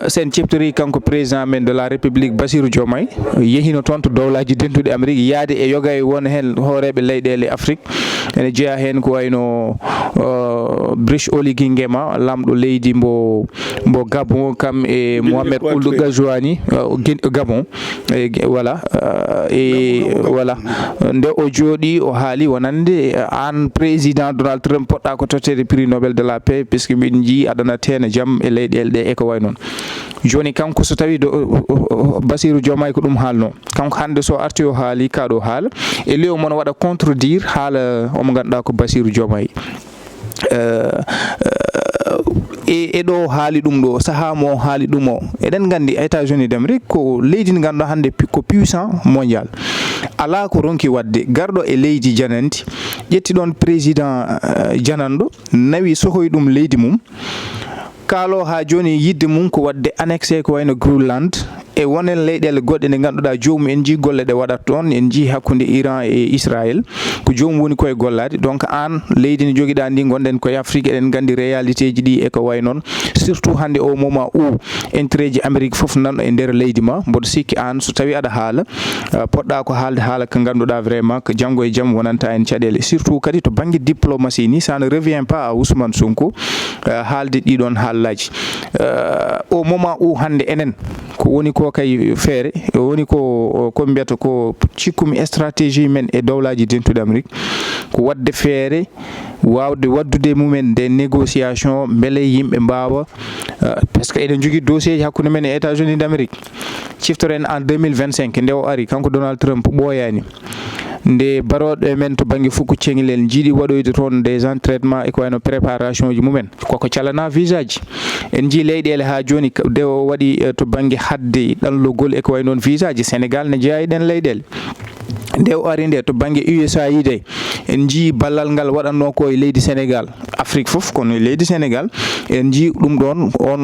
sen ciftori kanko président men de la république Bassirou Diomaye yehino toon to dowlaji dentuɗe Amérique yaade e yoga e won hen hooreɓe leyɗele Afrique ene jeeya hen ko wayno Brice Oligui Nguema lamɗo leydi mbo Gabon kam e Mohamed Ould Ghazouani Gabon voilà voilà nde o jooɗi o haali wonande an président Donald Trump poɗɗa ko tottede prix Nobel de la paix puisque min jii aɗana teena jaam e leyɗele ɗe e ko way noon joni kanko so tawi Bassirou Diomaye ko ɗum haalno kanko hande so arti o haali kaɗo haala e ley mon waɗa contredire haala omo ganduɗa ko Bassirou Diomaye e ɗo haali ɗum ɗo saaha mo haali ɗum o eɗen gandi États-Unis d'Amérique ko leydi ndi ganduɗa hande ko puissant mondial ala ko ronki wadde garɗo e leydi janandi ƴetti ɗon président jananɗo nawi sohoy ɗum leydi mum kaalo ha joni yidde mum ko wadde annexé ko wayno Greenland e wonen leyɗele goɗɗe nde ganduɗa jomum en jii golle ɗe waɗat toon en jii hakkude Iran e Israël ko jomum woni koye gollade donc an leydi ndi joguiɗa ndi gonɗen koye Afrique eɗen gandi réalité ji ɗi e ko way noon surtout hande o moment où intérêt ji Amérique foof nanɗo e nder leydi ma mboɗo sikki an so tawi aɗa haala poɗɗa ko haalde haala ko ganduɗa vraiment ko janggo e jaam wonanta en caɗele surtout kadi to banggue diplomatie ni ça ne revient pas à Ousmane Sonko haalde ɗiɗon haallaji au moment où hande enen ko woni ko kay feere woni ko mbiyata ko cikkumi stratégie men e dowlaji dentuɗe Amérique ko wadde feere wawde waddude mumen des négociations beele yimɓe mbawa par ce que eɗen jogui dossier ji hakkude men e États-Unis d'Amérique ciftoren en 2025 nde o ari kanko Donald Trump ɓooyani nde baroɗo men to banggue fuku cengilel jiiɗi waɗoyde toon des entraînements e ko wayno préparation ji mumen koko calana visa ji en jii leyɗele ha joni de o waɗi to banggue hadde ɗanlogol e ko way noon visa ji Sénégal ne jeeya ɗen leyɗele nde o ari nde to banggue USAID en jii ballal ngal waɗanno ko e leydi Sénégal Afrique fof kono e leydi Sénégal en jii ɗum ɗon on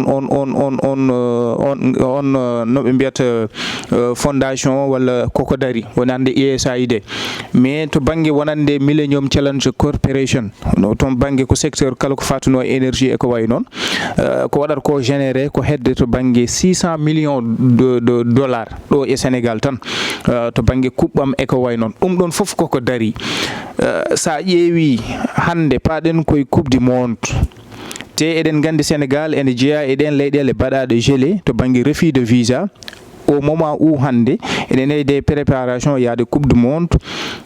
no ɓe mbiyata fondation walla koko dari wonande USAID mais to banggue wonande Millennium Challenge Corporation no toon banggue ko secteur kala ko fatuno énergie e ko way noon ko waɗata ko généré ko hedde to banggue 600 millions de dollars ɗo e Sénégal tan to banggue kuɓɓam e ko way noon ɗum ɗon fof koko dari sa ƴeewi hande paɗen koye coupe du monde te eɗen gandi Sénégal ene jeeya eɗen leyɗele baɗaɗe gelé to banggue refus de visa au moment où hande eɗen e des préparations yaade coupe du monde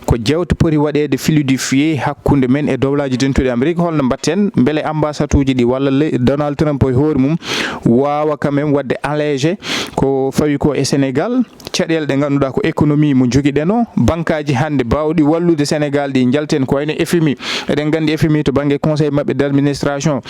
ko jewte poti waɗede fluidifié hakkude men e dowlaji tentuɗe Amérique holno mbatten beele ambassade uji ɗi walla Donald Trump e hoore mum wawa quand même wadde allégé ko fawi ko e Sénégal caɗele ɗe ganduɗa ko économie mo joguiɗen o banque aji hande bawɗi wallude Sénégal ɗi jalten ko wayno FMI eɗen gandi FMI to banggue conseil mabɓe d' administration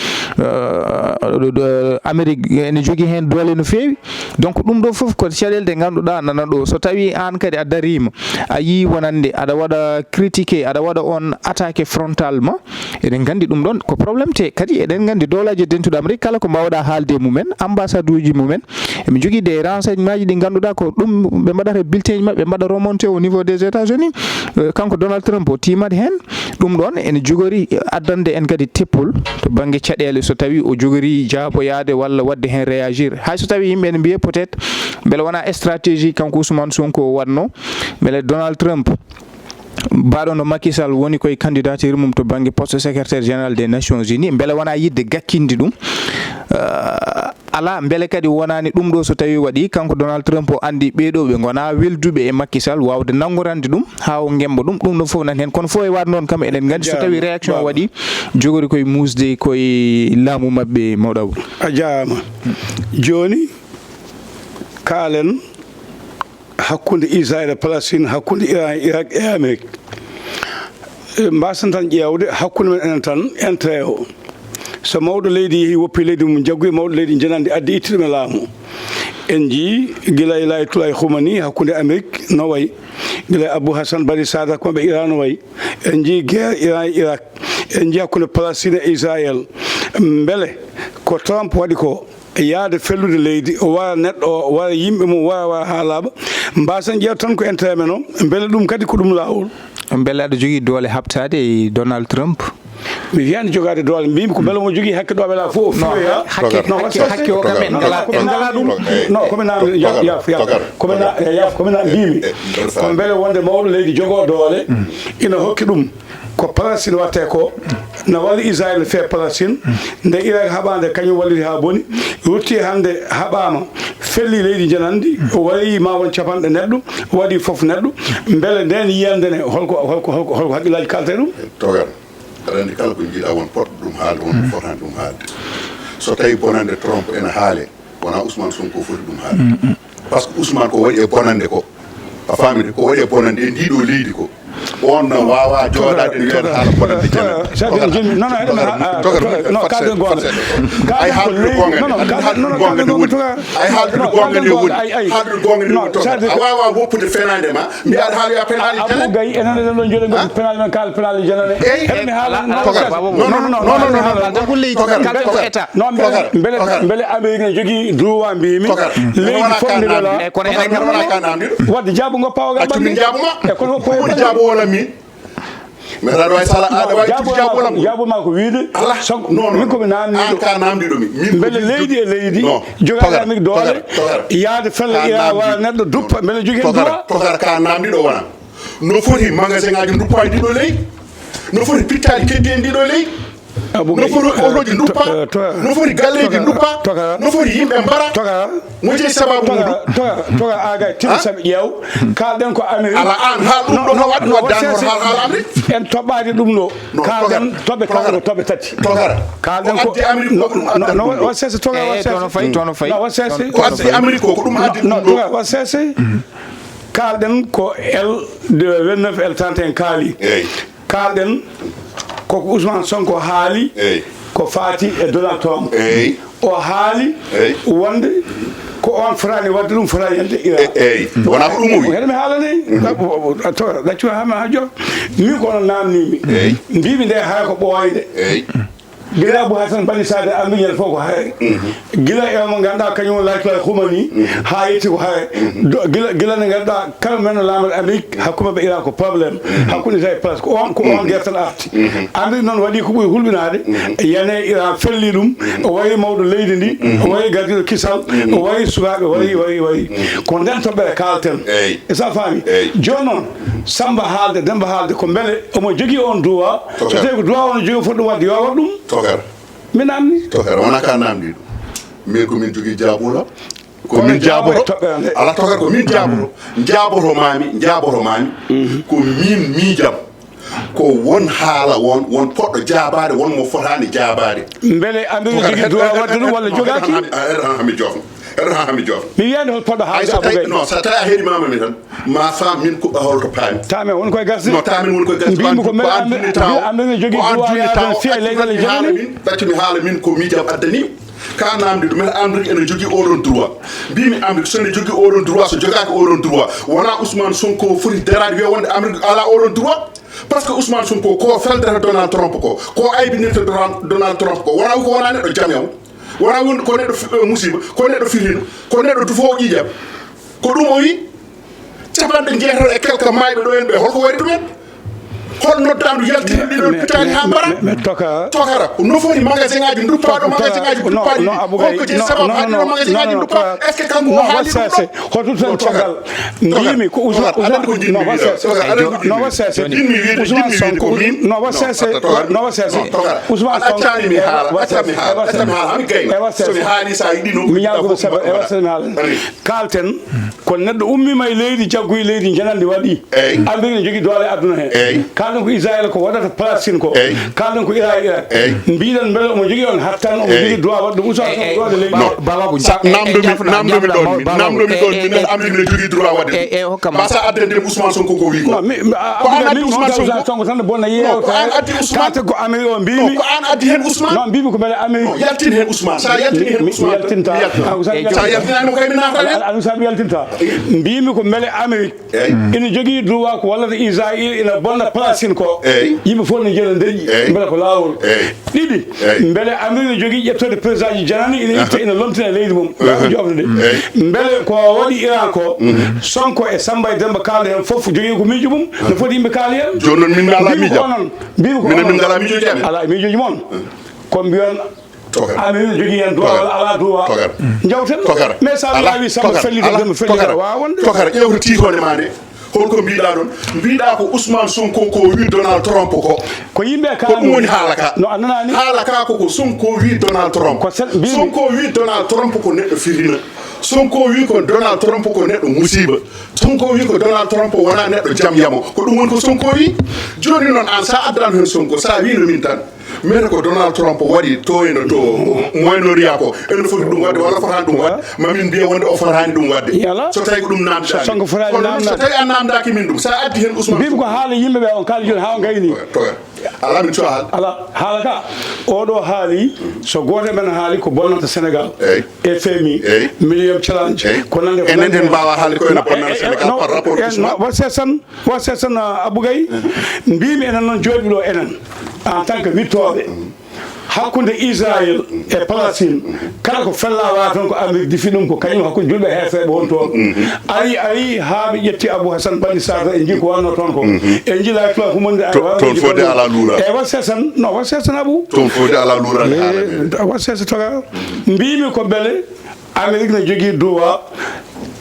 Amérique ene jogui hen doole no fewi donc ɗum ɗo foof ko caɗele ɗe ganduɗa nana ɗo so tawi an kadi a darima a yi wonande aɗa waɗa critiqué aɗa waɗa on attaqué frontalement eɗen gandi ɗum ɗon ko probléme te kadi eɗen gandi dowlaji dentuɗo Amérique kala ko mbawɗa haalde mumen ambassade uji mumen eɓe jogui des renseignements ji ɗi ganduɗa ko ɗum ɓe mbaɗata bulletin ji mabɓe mbaɗa remonté au niveau des États-Unis kanko Donald Trump o timata hen ɗum ɗon ene jogori addande en kadi teppol to banggue caɗele so tawi o jogori jaaboyade walla wadde hen réagir hay so tawi yimɓe ne mbiya peut être beele wona stratégie kanko Ousmane Sonko o watno beele Donald Trump mbaɗono Macky Sall woni koye candidature mum to banggue poste secrétaire général des Nations Unies beele wona yidde gakkinde ɗum ala beele kadi wonani ɗum ɗo so tawi waɗi kanko Donald Trump o andi ɓeɗo ɓe gona welduɓe e Macky Sall wawde nangorande ɗum ha o gemba ɗum ɗum ɗo foof nan hen kono fo e waat noon kam eɗen gandi so tawi réaction o waɗi jogori koye musde koye laamu mabɓe mawɗa Abou a jarama joni kaalen hakkude Israël e Palestine hakkude Iran Irak e Amérique mbasan tan ƴewde hakkude men enen tan intérêt o so mawɗo leydi yeehi woppi leydi mum jaggu e mawɗo leydi janandi addi itti ɗum e laamu en jii gila e Ayatollah Khomeini hakkude Amérique no wayi gila e Abou Hassan Bari Sadak maɓe Iran no wayi en jii guerre Iran e Irak en jii hakkude Palestine e Israël beele ko Trump waɗi ko yaade fellude leydi o wara neɗɗo o wara yimɓe mum wara haalaɓa mbasan ƴeew tan ko intérêt men o beele ɗum kadi ko ɗum lawol beele aɗa jogui doole habtade e Donald Trump mi wiyani jogade doole mbimi ko beele mo jogui hakke ɗo ɓela fof hakke o kam en ngala ɗum non komi na mbimi kono beele wonde mawɗo leydi jogo doole ina hokki ɗum ko Palestine watte ko na walli Israël fe Palestine nde Irak haɓande kañum walliti ha boni rutti hande haɓama felli leydi janandi o waɗi ma won capanɗe neɗɗo o waɗi foof neɗɗo beele nden yiyandene holko haqqillaji kalte ɗum togar aɗa andi kala ko jiiɗa won potɗo ɗum haalde won fotani ɗum haalde so tawi bonande Trump ene haale wona Ousmane Sonko foti ɗum haalde par ce que Ousmane ko waɗi e bonande ko a famide ko waɗi e bonande e ndiɗo leydi ko on wawa joɗade nder haala bonande ay haaldude gonga nde woni a wawa woppude fenade ma mbiyaɗa haaloya penali jane gayi enen ɗen ɗon jooɗe godi penali men kaala penali janane beele Amérique ne jogui droit mbimi leydi fotndiɗola wadde jaabu ngo pawaga accumin jaabuma e kono woni jaabu wala min mais aɗa wawi sala aɗa wawi tude jaabu wolam jaabuma ko wiide min komi namdiɗo ka namdiɗomi beele leydi e leydi jogade Amérique doole yaade felle ira wala neɗɗo duppa beele jogui hen droit tokara ka namdiɗo wona no foti magasin ngaji duppa ndiɗo leydi no foti pittaji keddi en ndiɗo leydi no foti oɗoji duppa no foti galleji duppa no foti yimɓe mbara mo jeeyi sababu muɗum toga agay timi saɓe ƴeew kalɗen ko Amérique ala an haal ɗum ɗo no waɗi waddani haal Amérique en toɓɓade ɗum ɗo kalɗen toɓe kalɗo toɓe tati kalɗen ko addi Amérique no wat sese toga wat sese tono fayi wat sese ko addi Amérique ko ɗum addi ɗum ɗo wat sese kalden ko L de 29 L 31 kaali kalden ko Ousmane Sonko haali ko faati e Donald Trump o haali wonde ko on frani wadde ɗum frani yelde wona ko ɗum wi heɗemi haalani to daccu hama ha jo min kono namnimi mbimi nde hay ko ɓooyde gila Abou Hassan bani sade amiñel fof ko hay gila e mo ganduɗa kañum laakila humani ha yetti ko hay gila ne ganduɗa kala men no lamar Amérique hakkude ɓe ira ko probléme hakkude Israël place ko on guerre tan arti Amérique noon waɗi ko ɓuri hulɓinade yane Iran felli ɗum o wayi mawɗo leydi ndi o wayi gardiɗo kisal o wayi sukaɓe wayi ko nden toɓɓere kalten e sa faami joni noon Samba haalde Demba haalde ko beele omo jogui on droit so tawi ko droit ono jogui foti ɗum wadde yo waɗ ɗum mi namni tokara wona ka namdi ɗum min ko min jogui jaabula ko min jaaboto ala tokara ko min jaabotomami ko min miijam ko won haala won poɗɗo jaabade won mo fotani jaabade beele Amérique jogui droit wadde ɗum walla jogaki hami jofno hami jofno mi wiyande hol poɗɗo haalde Aboubay non so tawi a heeɗimama min tan ma fam min kuɓɓa holto paami tamen woni koye gasde non tamin woni koye gasde mbimi ko Amérique jogui droit yaden fiya leyɗele jogani ɗaccu mi haala min ko miijam addani ka namdi ɗum Amérique ene jogui oɗon droit mbimi Amérique sone jogui oɗon droit so jogaki oɗon droit wona Ousmane Sonko foti darade wiya wonde Amérique ala oɗon droit par ce que Ousmane Sonko ko feldata Donald Trump ko aybinirta Donald Trump ko wona neɗɗo jamyaw wona wonde ko neɗɗo musiba ko neɗɗo firino ko neɗɗo tufo ƴiƴam ko ɗum o wi capanɗe jeetato e quelque mayɓe ɗo en ɓe holko waɗi ɗumen hol noddandu yaltini ɗiɗon pitani ha mbara tokara no foti magasin ngaji duppaɗo magasin ngaji duppaɗi holko je sababu haɗino magasin ngaji duppa est ce que kanko o haali ɗum ɗo hoto tan caggal mbimi ko accani mi haala mi gayna somi haali sa yiɗino mi ñagomo saba e wasami haala kalten ko neɗɗo ummima e leydi jaggu e leydi janandi waɗi Amérique ne jogui doole aduna hen kalɗon ko Israël ko waɗata Palestine ko kalɗon ko Irak mbiɗen beele omo jogui on hattan omo jogui droit waɗde ɗum usade leydi namdomi ɗon minen Amérique ne jogui droit waɗde mbasa addende Ousmane Sonko ko wi ko an addi Ousmane Sonko tan bonna yewtate ko Amérique o mbimi ko an addi hen Ousmane non mbimi ko beele Amérique yaltin hen Ousmane sa yaltini hen Ousmane sa yaltinani mo kaymi natan hen anu sabi yaltinta mbimi ko beele Amérique ina jogui droit ko wallata Israël ina bonna Palestine ko yimɓe fof ne jeela ndeƴƴi beele ko lawol ɗiɗi beele Amérique ne jogui ƴettode président ji janani ina itta ina lomtina leydi mum jofde de beele ko waɗi Iran ko Sonko e Samba e Demba kalde hen foof jogui ko miijo mum no foti yimɓe kaali hen joni noon min ala miijo mbimi ko minen min ngala miijoji amen ala miijoji moon ko mbiyon Amérique jogui hen droit ala droit jawten mais sa wawi Samba fellito Demba fellito wawa wonde tokara ƴewto titone ma nde holko mbiɗa ɗon mbiɗa ko Ousmane Sonko ko wi Donald Trump ko yimɓe ko ɗum woni haala ka no annanani haala ka ko Sonko wi Donald Trump Sonko wi Donald Trump ko neɗɗo firina Sonko wi ko Donald Trump ko neɗɗo musiba Sonko wi ko Donald Trump wona neɗɗo jam yamo ko ɗum woni ko Sonko wi joni noon an sa addano hen Sonko sa wino min tan mene ko Donald Trump waɗi to eno to moynoria ko ene foti ɗum wadde walla fotani ɗum wadde mamin mbiya wonde o fotani ɗum wadde so tawi ko ɗum namdani so tawi a namdaki min ɗum sa addi hen Ousmane mbimi ko haala yimɓeɓe on kaali joni ha o gayni ala min coa haal ala haala ka oɗo haali so goto men haali ko bonnata Sénégal FMI Millennium Challenge ko nande enen hen mbawa haalde ko ene bonnata Sénégal par rapport wa sesan Aboubay mbimi enen noon jooɗiɗo enen en tant que wittoɓe hakkude Israël e Palestine kala ko fella wa tan ko Amérique difi ɗum ko kañum hakkude julɓe heefeɓe won toon ari ha ɓe ƴetti Abou Hassan Bani Sata e jii ko wanno toon ko e jilaki toon humande toon fode ala luura e wa sesan non wa sesan Abou toon fode ala luura wa sesa toga mbimi ko beele Amérique ne jogui droit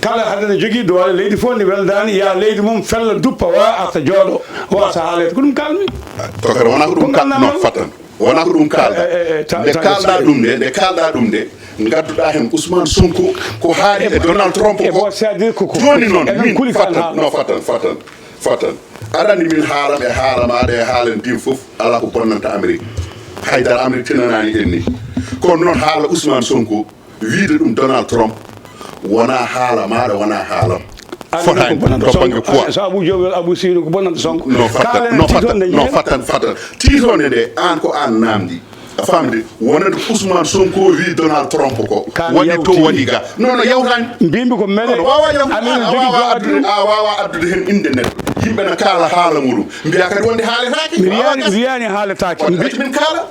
kala hade ne jogui droit leydi fof ne weldani ya leydi mum fella duppa wa arta jooɗo wasa haalede ko ɗum kalmi tokara wona ko ɗum non fatan wona ko ɗum kalda nde kalɗa ɗum nde gadduɗa hen Ousmane Sonko ko haali e Donald Trump ko joni noon min fatan aɗani min haalama e haalamaɗa e haalen ndin foof ala ko bonnanta Amérique haydara Amérique tinanani en ni kono noon haala Ousmane Sonko wiide ɗum Donald Trump wona haala maɗa wona haalam fotani to bange poids so Abou Diop Abou Sidou ko bonata Sonko no fatan titonde de an ko an namdi famde wonande Ousmane Sonko wi Donald Trump ko wadi to wadi ga non yawtani mbimbi ko mele wawa addude hen inde neddo yimbe na kala haala mudum mbiya kadi wonde haaletaake riyani haaletaake min kala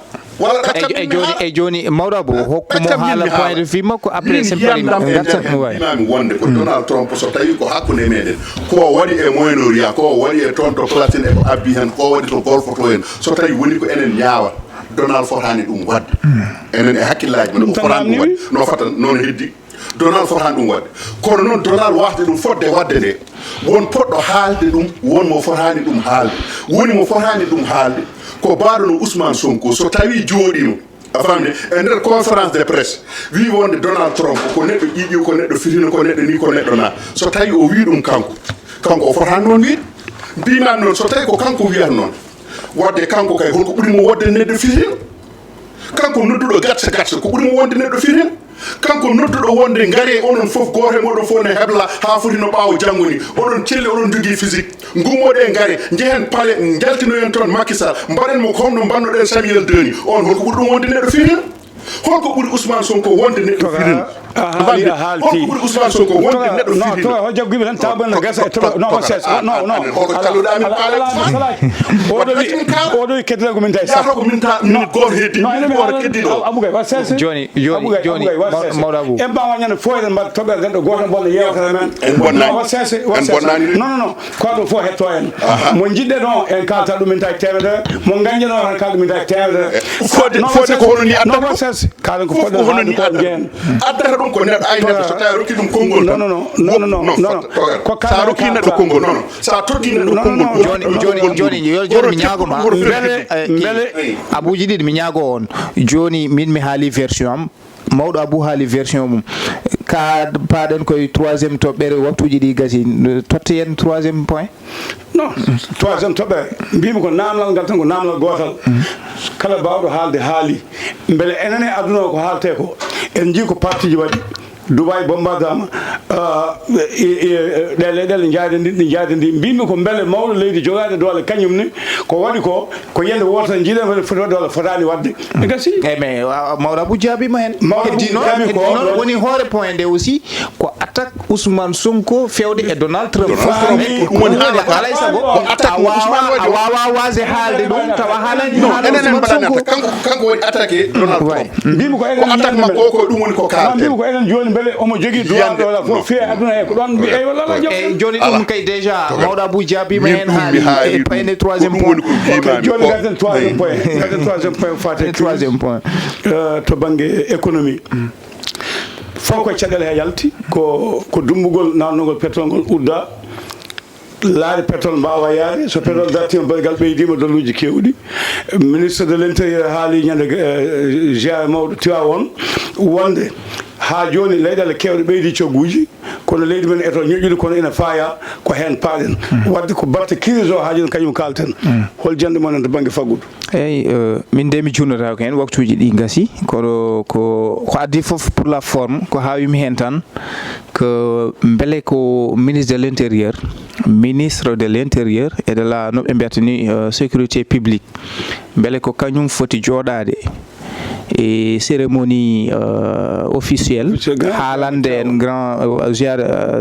e joni mawɗo hokkumo haala point de vue makko après sempari imami wonde ko Donald Trump so tawi ko hakkunde meɗen ko waɗi e Moyen-Orient ko waɗi e toon to Platine e ko abbi hen ko waɗi to Golfe to hen so tawi woni ko enen ñaawa Donald fotani ɗum wadde enen e hakkillaji men ko fotani ɗum wadde no fatan noon heddi Donald fotani ɗum wadde kono noon Donald wafde ɗum fodde wadde nde won poɗɗo haalde ɗum won mo fotani ɗum haalde woni mo fotani ɗum haalde ko baaɗo no Ousmane Sonko so tawi jooɗino a famde e nder conférence de presse wi wonde Donald Trump ko neɗɗo ƴiƴi ko neɗɗo fitino ko neɗɗo ni ko neɗɗo na so tawi o wi ɗum kanko o fotani noon wiide mbimami noon so tawi ko kanko wiyata noon wadde kanko kay holko ɓuri mo wodde neɗɗo fitino kanko nodduɗo gatsa ko ɓuri mo wonde neɗɗo fitino kanko nodduɗo wonde ngare onon fof goto e moɗon fof ne hebla ha foti no ɓaawo janggo ni oɗon celli oɗon jogui physique gummoɗe ngare jehen paale jaltinoyen toon Macky Sall mbaɗen mo komno mbannoɗen Samuel Deni on holko ɓuri ɗum wonde neɗɗo fitino holko ɓuri Ousmane Sonko wonde neɗɗo fitino holko ɓuri Ousmane Sonko wonde neɗɗo fitino to jagguiɓe tan taban gasa non c'est holko kalluɗami oɗo keddata ko min tawi yato ko min ta minute goto heddi goto keddiɗo Abougay wa sese joni mawɗo Abou en ba wañande fo en mbaɗa toɓɓere neɗɗo goto bonno yewtere men wa sese non ko ɗum fof hetto en mo jiɗɗe ɗon en kalta ɗum min tawi temedere mo gañƴano tan kalta ɗum min tawi temedere fode ko hono ni addata wa sese kalen ko poɗɗo hono ni addata ɗum ko neɗɗo ay neɗɗo so tawi rokki ɗum konngol non ko sa rokki neɗɗo konngol non sa totti neɗɗo konngol joni mi ñagoma beele Abouji ɗiɗi mi ñaago on joni min mi haali version am mawɗo Abou haali version mum ka paaɗen koye troisiéme toɓɓere waktuji ɗi gasi totteyen troisiéme point non troisiéme toɓɓere mbimi ko namdal ngal tan ko namdal gotal kala bawɗo haalde haali beele enen e aduna o ko haalte ko en jii ko parti ji waɗi Dubai bombardama ɗele jaade ndi mbimi ko beele mawɗo leydi jogade doole kañum ni ko waɗi ko yende woto jiiɗen waɗi foti wadde walla fotani wadde e gasi mais mawɗo Abou jaabima hen heddi noon woni hoore point nde aussi ko attaque Ousmane Sonko fewde e Donald Trump woni alay saago a wawa wase haalde ɗum tawa haalani kanko woni attaqué Donald Trump mbimi ko attaque makko ko ɗum woni ko kalten mbimi ko enen joni beele omo jogui droit wala fof fiya aduna e ko ɗon mbi e walla e joni ɗum kay déjà mawɗo Abou jaabima hen haali e payne troisiéme point joni gaten troisiéme point fate troisiéme point to banggue économie fof ko caɗele he yalti ko dumbugol namdogol pétrole ngol udda laari pétrole mbawa yaade so pétrole dartima baygal ɓeydima dolluji kewɗi ministre de l' intérieur haali ñande ga mawɗo Tivaouane wonde ha joni leyɗele kewɗe ɓeydi cogguji kono leydi men eto ñoƴƴude kono ina faaya ko hen paaɗen wadde ko batte crise o ha joni kañum kalten hol jande monen to banggue faggudu eyyi min de mi junnata ko hen waktuji ɗi gasi koɗo ko addi foof pour la forme ko hawimi hen tan que beele ko ministre de l' intérieur ministre de l' intérieur et de la no ɓe mbiyata ni sécurité publique beele ko kañum foti jooɗade et cérémonie officielle haalande en grand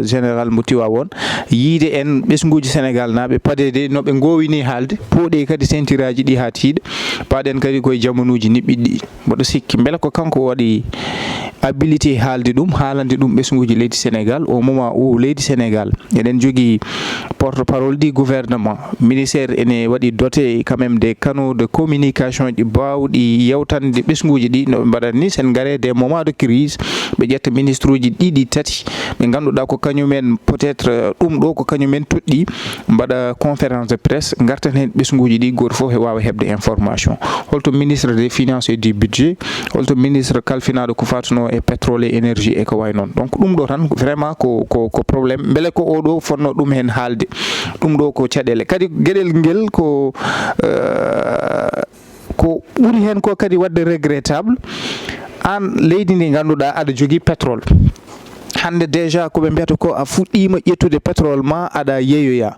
général mo Tivaouane yiide en ɓesguji Sénégal naɓe padede noɓe gowini haalde pooɗe kadi sentiraji ɗi ha tiiɗa paɗen kadi koye jamanuji niɓɓiɗɗi mboɗo sikki beele ko kanko waɗi habilité haalde ɗum haalande ɗum ɓesguji leydi Sénégal au moment où leydi Sénégal eɗen jogui porte parole ɗi gouvernement ministére ene waɗi doté quand même des canaux de communication ɗi bawɗi yewtande ɓesguji ɗi no ɓe mbaɗat ni sen gaare des moments de crise ɓe ƴetta ministre uji ɗiɗi tati ɓe ganduɗa ko kañumen peut être ɗum ɗo ko kañumen toɗɗi mbaɗa conférence de presse gartan hen ɓesguji ɗi goto foof e wawa hebde information holto ministre des finances et du budget holto ministre kalfinaɗo ko fatuno e pétrole et énergie e ko way noon donc ɗum ɗo tan vraiment ko probléme beele ko oɗo fonno ɗum hen haalde ɗum ɗo ko caɗele kadi gueɗel nguel ko ɓuuri hen ko kadi wadde regrettable an leydi ndi ganduɗa aɗa jogui pétrole hande déjà ko ɓe mbiyata ko a fuɗɗima ƴettude pétrole ma aɗa yeeyoya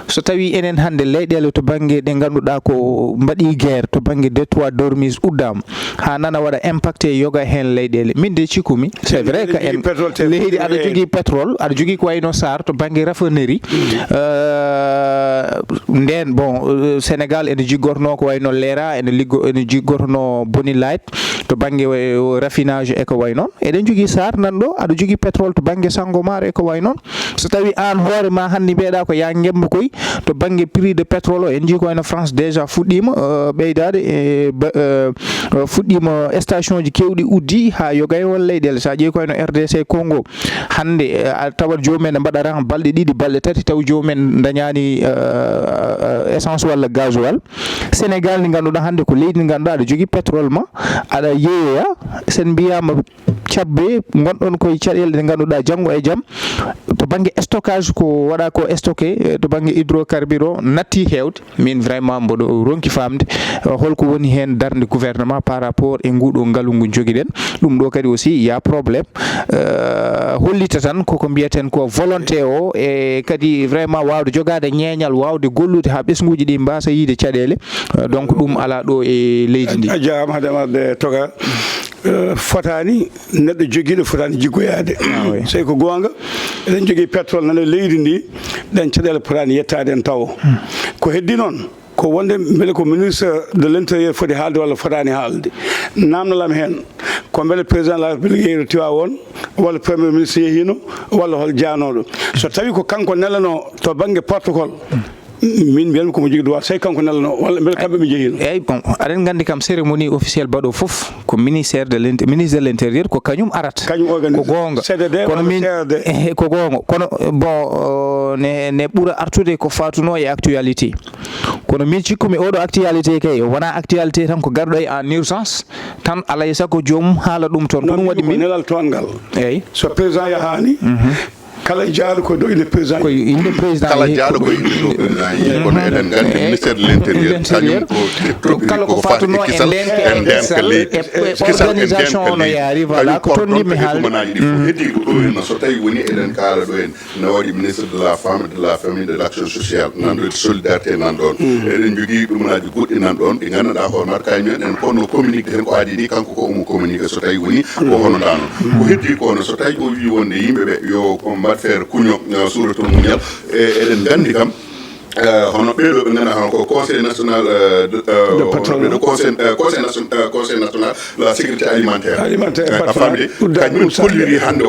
so tawi enen hande leyɗele to banggue ɗe ganduɗa ko mbaɗi guerre to banggue détroit d'Ormuz uddama ha nana waɗa impacté yoga hen leyɗele min de cikkumi c'est vrai que en leydi aɗa jogui pétrole aɗa jogui ko wayno sar to banggue raffinerie nden bon Sénégal ene jiggorno ko wayno Lera ene jiggorno Boni Light to banggue raffinage e ko way noon eɗen jogui sar nanɗo aɗa jogui pétrole to banggue Sangomar e ko way noon so tawi an hoore ma hande mbiyeɗa ko ya gemba koy to banggue prix de pétrole o en jii ko wayno France déjà fuɗɗima ɓeydade fuɗɗima station ji kewɗi uddi ha yogay won leyɗele sa ƴeewi ko wayno RDC Congo hande a tawat jomumen ne mbaɗa ran balɗe ɗiɗi balɗe tati taw jomumen dañani essence walla gasoil Sénégal ni ganduɗa hande ko leydi ndi ganduɗa aɗa jogui pétrole ma aɗa yeeyoya sen mbiyama cabbe gonɗon koye caɗele ɗe ganduɗa janggo e jaam to banggue stockage ko waɗa ko stocké to banggue hydrocarbure o natti hewde min vraiment mboɗo ronki famde holko woni hen darde gouvernement par rapport e nguɗo ngaalu ngu joguiɗen ɗum ɗo kadi aussi ya probléme hollita tan koko mbiyaten ko volonté o e kadi vraiment wawde jogade ñeeñal wawde gollude ha ɓesguji ɗi mbasa yiide caɗele donc ɗum ala ɗo e leydi ndi a jarama hademarde toga fotani neɗɗo joguiɗo fotani jiggoyade sey ko gonga eɗen jogui pétrole nane leydi ndi ɗen caɗele potani yettade en taw ko heddi noon ko wonde beele ko ministre de l'intérieur foti haalde walla fotani haalde namdalam hen ko beele président de la république yeehi Tivaouane walla premier ministre yehino walla hol janoɗo so tawi ko kanko nelano to banggue protocole min mbiyatmi komo jogui droit sey kanko nelano walla beele kamɓe ɓe jeehino eyyi bon aɗen gandi kam cérémonie officiel baɗo foof ko ministre de l'intérieur ko kañum arata kañum organise ko gonga kono min ko gonga kono bon ne ɓuura artude ko fatuno e actualité kono min cikkumi oɗo actualité kay wona actualité tan ko garɗo en urgence tan alay saago joomum haala ɗum toon ko ɗum waɗi min nelal toon ngal eyyi so président yahani kala jaaɗo ko ɗo inde président ko inde président kala jaaɗo ko inde ɗo président yi kono eɗen gandi ministére de l'intérieur kañum ko kala ko fatuno e ndenka leydi organisation no yaari voilà ko toon ndimmi haalde ɗi fof heddi ko ɗo henno so tawi woni eɗen kaala ɗo en ne waɗi ministre de la femme de la famille de l'action sociale nanɗo de solidarité nan ɗon eɗen jogui ɗumaji goɗɗi nan ɗon ɗi ganduɗa hoore mata kañum en ponno communiqué hen ko adi ni kanko ko omo communiqué so tawi woni ko hono ɗano ko heddi kono so tawi o wi wonde yimɓeɓe yo mbaɗ faire kuño suuratul muñal eɗen gandi kam hono ɓeɗo ɓe ganduɗa hono ko conseil national de conseil national de la sécurité alimentaire a famde kañum kolliri hande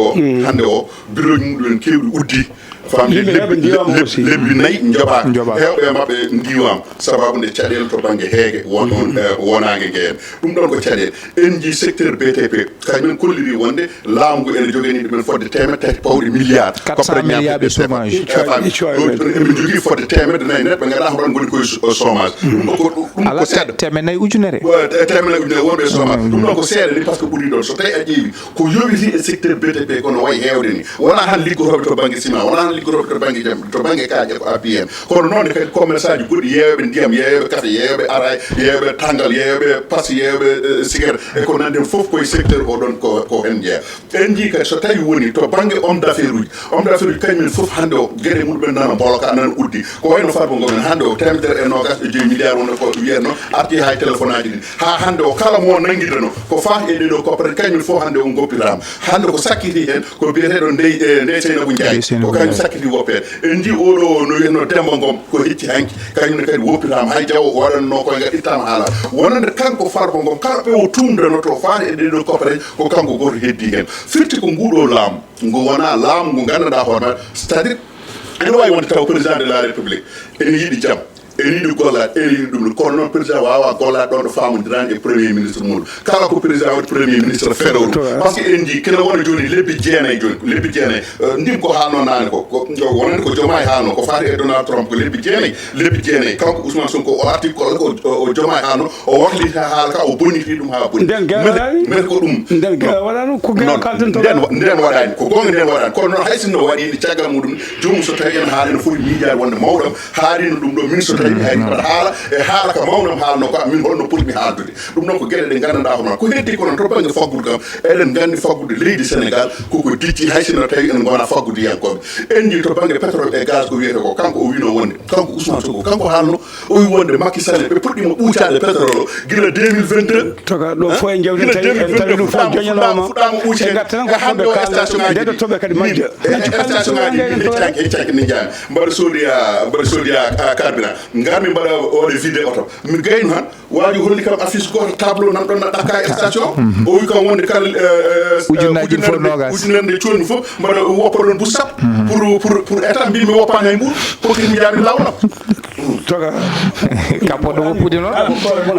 o bureau ji muɗumen kewɗi uddi famde lebbi nayyi jooɓaka hewɓe mabɓe ndiwama sababu nde caɗele to banggue heege wonage ngeen ɗum ɗon ko caɗele en jii secteur BTP kañumen kolliri wonde laamu ngu ene jogani ɗumen fodde 100 milliard 400 milliard de chômage eɓe jogui fodde 100 nayi neɗɗo ɓe gaɗa hoɗon goni koye chômage ɗum ko seeɗa temen ujunere wonɓe chômage ɗum ɗon ko seeɗa ni par ce que ɓuuri ɗon so tawi a ƴeewi ko yowiti e secteur BTP kono wayi hewde ni wona han liggoroɓe to banggue ciment wona han liggoroɓe to banggue jaam to banggue kaaƴe ko appi hen kono noon kadi commerçant ji goɗɗi yeeyoɓe ndiyam yeeyoɓe kate yeeyoɓe aray yeeyoɓe tanggal yeeyoɓe passe yeeyoɓe cigarette e ko nandi hen foof koye secteur oɗon ko hen jeeya en jii kadi so tawi woni to banggue homme d'affaire uji kañumen foof hande o gueɗe muɗumen nana boloka nana uddi ko wayno Farba Ngom en hande o 1.25 milliard wonno ko wiyatno arti hay téléphone aji ɗi ha hande o kala mo nanguidano ko faati e ɗeɗo coopérate kañumen foof hande o goppirama hande ko sakkiti hen ko biyeteɗo ndey Seynabou Ndiaye ko kañum sakkiti woppede en jii oɗo no wiyatno Demba Ngom ko hecci hanki kañumne kadi woppirama hay jaw waɗanno koye ngal ittama haala wonande kanko Farba Ngom kala ɓe o tumdano to faati e ɗeɗo coopérate ko kanko goto heddi hen firti ko nguɗo laamu ngu wona laamu ngu ganduɗa hoorema c'est à dire ene wawi wonde taw président de la république ene yiiɗi jaam ene yiiɗi gollade ene yiiɗi ɗum kono noon président wawa gollade ɗon ɗo famodirani e premier ministre muɗum kala ko président waɗi premier ministre feroɗum par ce que en jii kene wona joni lebbi jeenayyi ndim ko haalno nane ko wonande ko Diomaye haalno ko faati e Donald Trump ko lebbi jeenayyi kanko Ousmane Sonko o arti kolla ko Diomaye haalno o wahliti haala ka o bonniti ɗum ha bonni mais ko ɗum nden waɗani ko gonga nden waɗani kono noon hay sinno waɗini caggal muɗum jomum so tawi en haalino foti miijade wonde mawɗam haalino ɗum ɗo min so tawi mi ari mbaɗa haala e haala ka mawnam haalno ko min holno potmi haaldude ɗum noon ko gueɗe ɗe gandanɗa hono ko heddi ko noon to banggue faggudu kam eɗen gandi faggude leydi Sénégal koko dicci hay sinno tawi en gona faggude yankoɓe en jii to banggue pétrole et gaz ko wiyete ko kanko o wino wonde kanko Ousmane Sonko kanko haalno o wi wonde Macky Sall ɓe puɗɗima ɓuucade pétrole o guila 2022 toga ɗo fo en jewte tawi ɗum fof joñanoma fuɗɗama ɓuucede e hande o station ngaji ndeɗo toɓe kadi majja station ngaji heccanke ni jaami mbaɗa soodiya carburant garmi mbaɗa oɗe vide oto mi gayno han waji holli kam affiche goto tableau nan ɗon naɗɗa ka station o wi kam wonde kala ujunere conni fof mbaɗa woppa ɗon bus sap pour état mbimi woppani hay ɓuur pokimi jaami lawlam toga ka poɗɗo woppude noon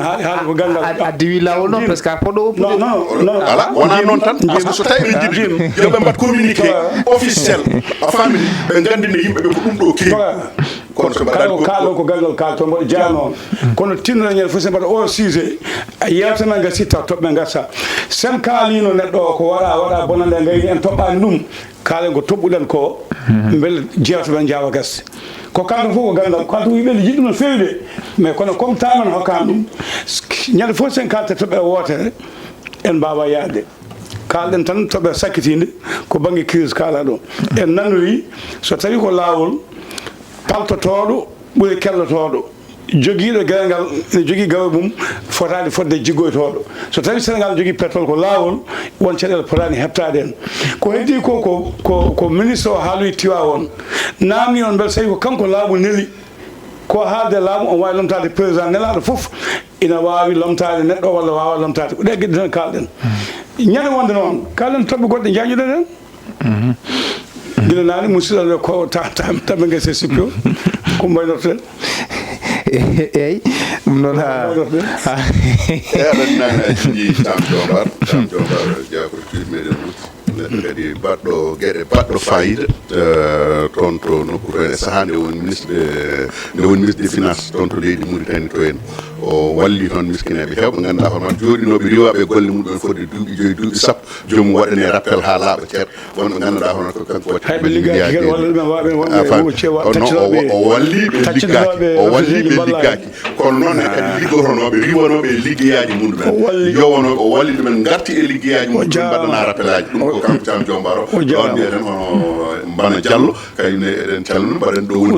haala ko gandal a diwi lawol noon presque a poɗɗo woppude ala wona noon tan par ce que so tawi ɓe jiɗi yoɓe mbat communiqué officiel a famille ɓe gandine yimɓeɓe ko ɗum ɗo keewi kono so mbaɗa kaalo ko gandal kalto mboɗo jeeya noon kono tinnoɗa ñande fof so mbaɗa o sujet yewtana gasi taw toɓɓe gassa sen kaalino neɗɗo o ko waɗa bonande gayni en toɓɓani ɗum kaalen ko toɓɓuɗen ko beele jewtoɓen jawa gasde ko kanko fof ko gandal kanko yimɓe ne jiɗi ɗum no fewi de mais kono comme tamen hokkama ɗum ñande fof sen kalte toɓɓe wotere en mbawa yaade kalɗen tan toɓe sakkitinde ko banggue crise kala ɗo en nannoyi so tawi ko lawol paltotoɗo ɓuuri kellotoɗo joguiɗo gueɗal ne jogui gawe mum fotade fodde jiggoytoɗo so tawi Sénégal jogui pétrole ko lawol won caɗele potani heɓtade en ko heddi ko ministre o haaloyi Tivaouane namni on beele so tawi ko kanko laamu neeli ko haalde laamu on wawi lomtade président nelaɗo foof ina wawi lomtade neɗɗo walla wawa lomtade ko ɗe gueɗe tan kalɗen ñande wonde noon kalɗen toɓɓe goɗɗe jañuɗen en guila nani musidɗo ko taɓe guese sippi o ko mbaynortoɗen eyyi ɗum noon aɗa nani a jii Sam Diombar jakoto meɗen neɗɗo kadi baɗɗo gueɗe baɗɗo fayida toon to nokku to e saaha nde woni ministre des finances toon to leydi Mauritanie to en o walli toon miskineɓe hewɓe ganduɗa hono joɗinoɓe riwaɓe golle muɗum fodde duuɓi joyi duuɓi sappo jomum waɗane rappel ha laaɓa ceer wonɓe ganduɗa hono ko kanko waɗi o walli ɓe liggaki kono noon kadi liggotonoɓe riwanoɓe e liggeyaji muɗumen yowanoɓe o walli ɗumen garti e liggeyaji muɗumen mbaɗana rappel aji ɗum ko kanko Sam Diombar o ɗon mbiyeten hono Bana Diallo kañumne eɗen calmina mbaɗen ɗo woni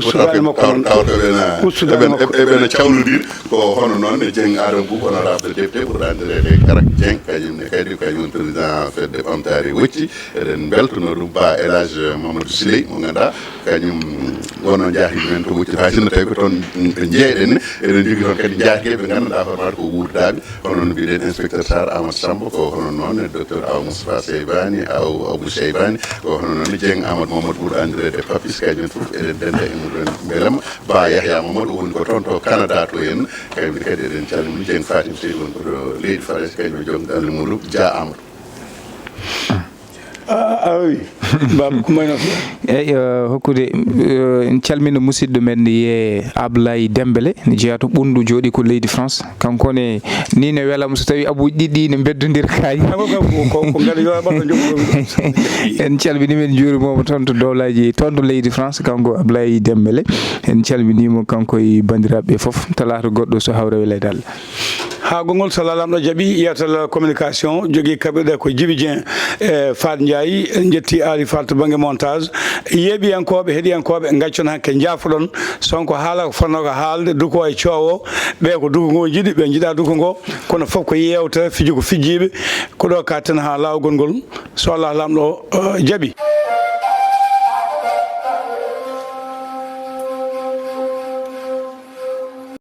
eɓene cawlodiri ko hono noon e Dieng Adama Boubou honorable député ɓurɗo andirede Karak Dieng kañumne kadi kañum président fedde ɓamtare wocci eɗen beltono ɗum Ba El Hadj Mamadou Siley mo ganduɗa kañum wonno jaahiɓe men to wocci hay sinno tawi ko toon jeeyɗen eɗen jogui toon kadi jaahiɓe ɓe ganduɗa hono ko wurdaɓe hono no mbiɗen inspecteur Sar Amadou Samba ko hono noon e docteur Aw Moustapha Seybani Abou Seybani ko hono noon Dieng Amadou Mamadou ɓurɗo andirede Papis kañum fof eɗen denda e muɗum beelema Ba Yahya Mamadou woni ko toon to Canada to en kañum kadi eɗen calmini Dieng Fatim Sey woni koto leydi Fares kañum e joom galle muɗum Dia Amadou oui baba ko mayno eyyi hokkude en calmina musidɗo men ye Ablaye Dembélé ne jeeya to ɓundu jooɗi ko leydi France kankone ni ne welama so tawi abuji ɗiɗɗi ne beddodira kayi ko ngari yo ɓaɗo jogo en calminima en juurimomo toon to dowlaji toon to leydi France kanko Ablaye Dembélé en calminimo kanko e bandiraɓe foof talata goɗɗo so hawre welede Allah ha gongol so lalamɗo jaaɓi yewtal communication jogui kaɓirɗe ko Djiby Dieng e Fat Ndiaye en jetti Ari Fall to banggue montage yeeɓiyankoɓe heeɗiyankoɓe gaccon hanke jaafoɗon sonko haala ko fonno ko haalde duko e coowo ɓe ko duko ngo jiiɗi ɓe jiiɗa duko ngo kono foof ko yewta fiiji ko fijjiɓe ko ɗo ka ten ha lawgol ngol so Allah lamɗo jaaɓi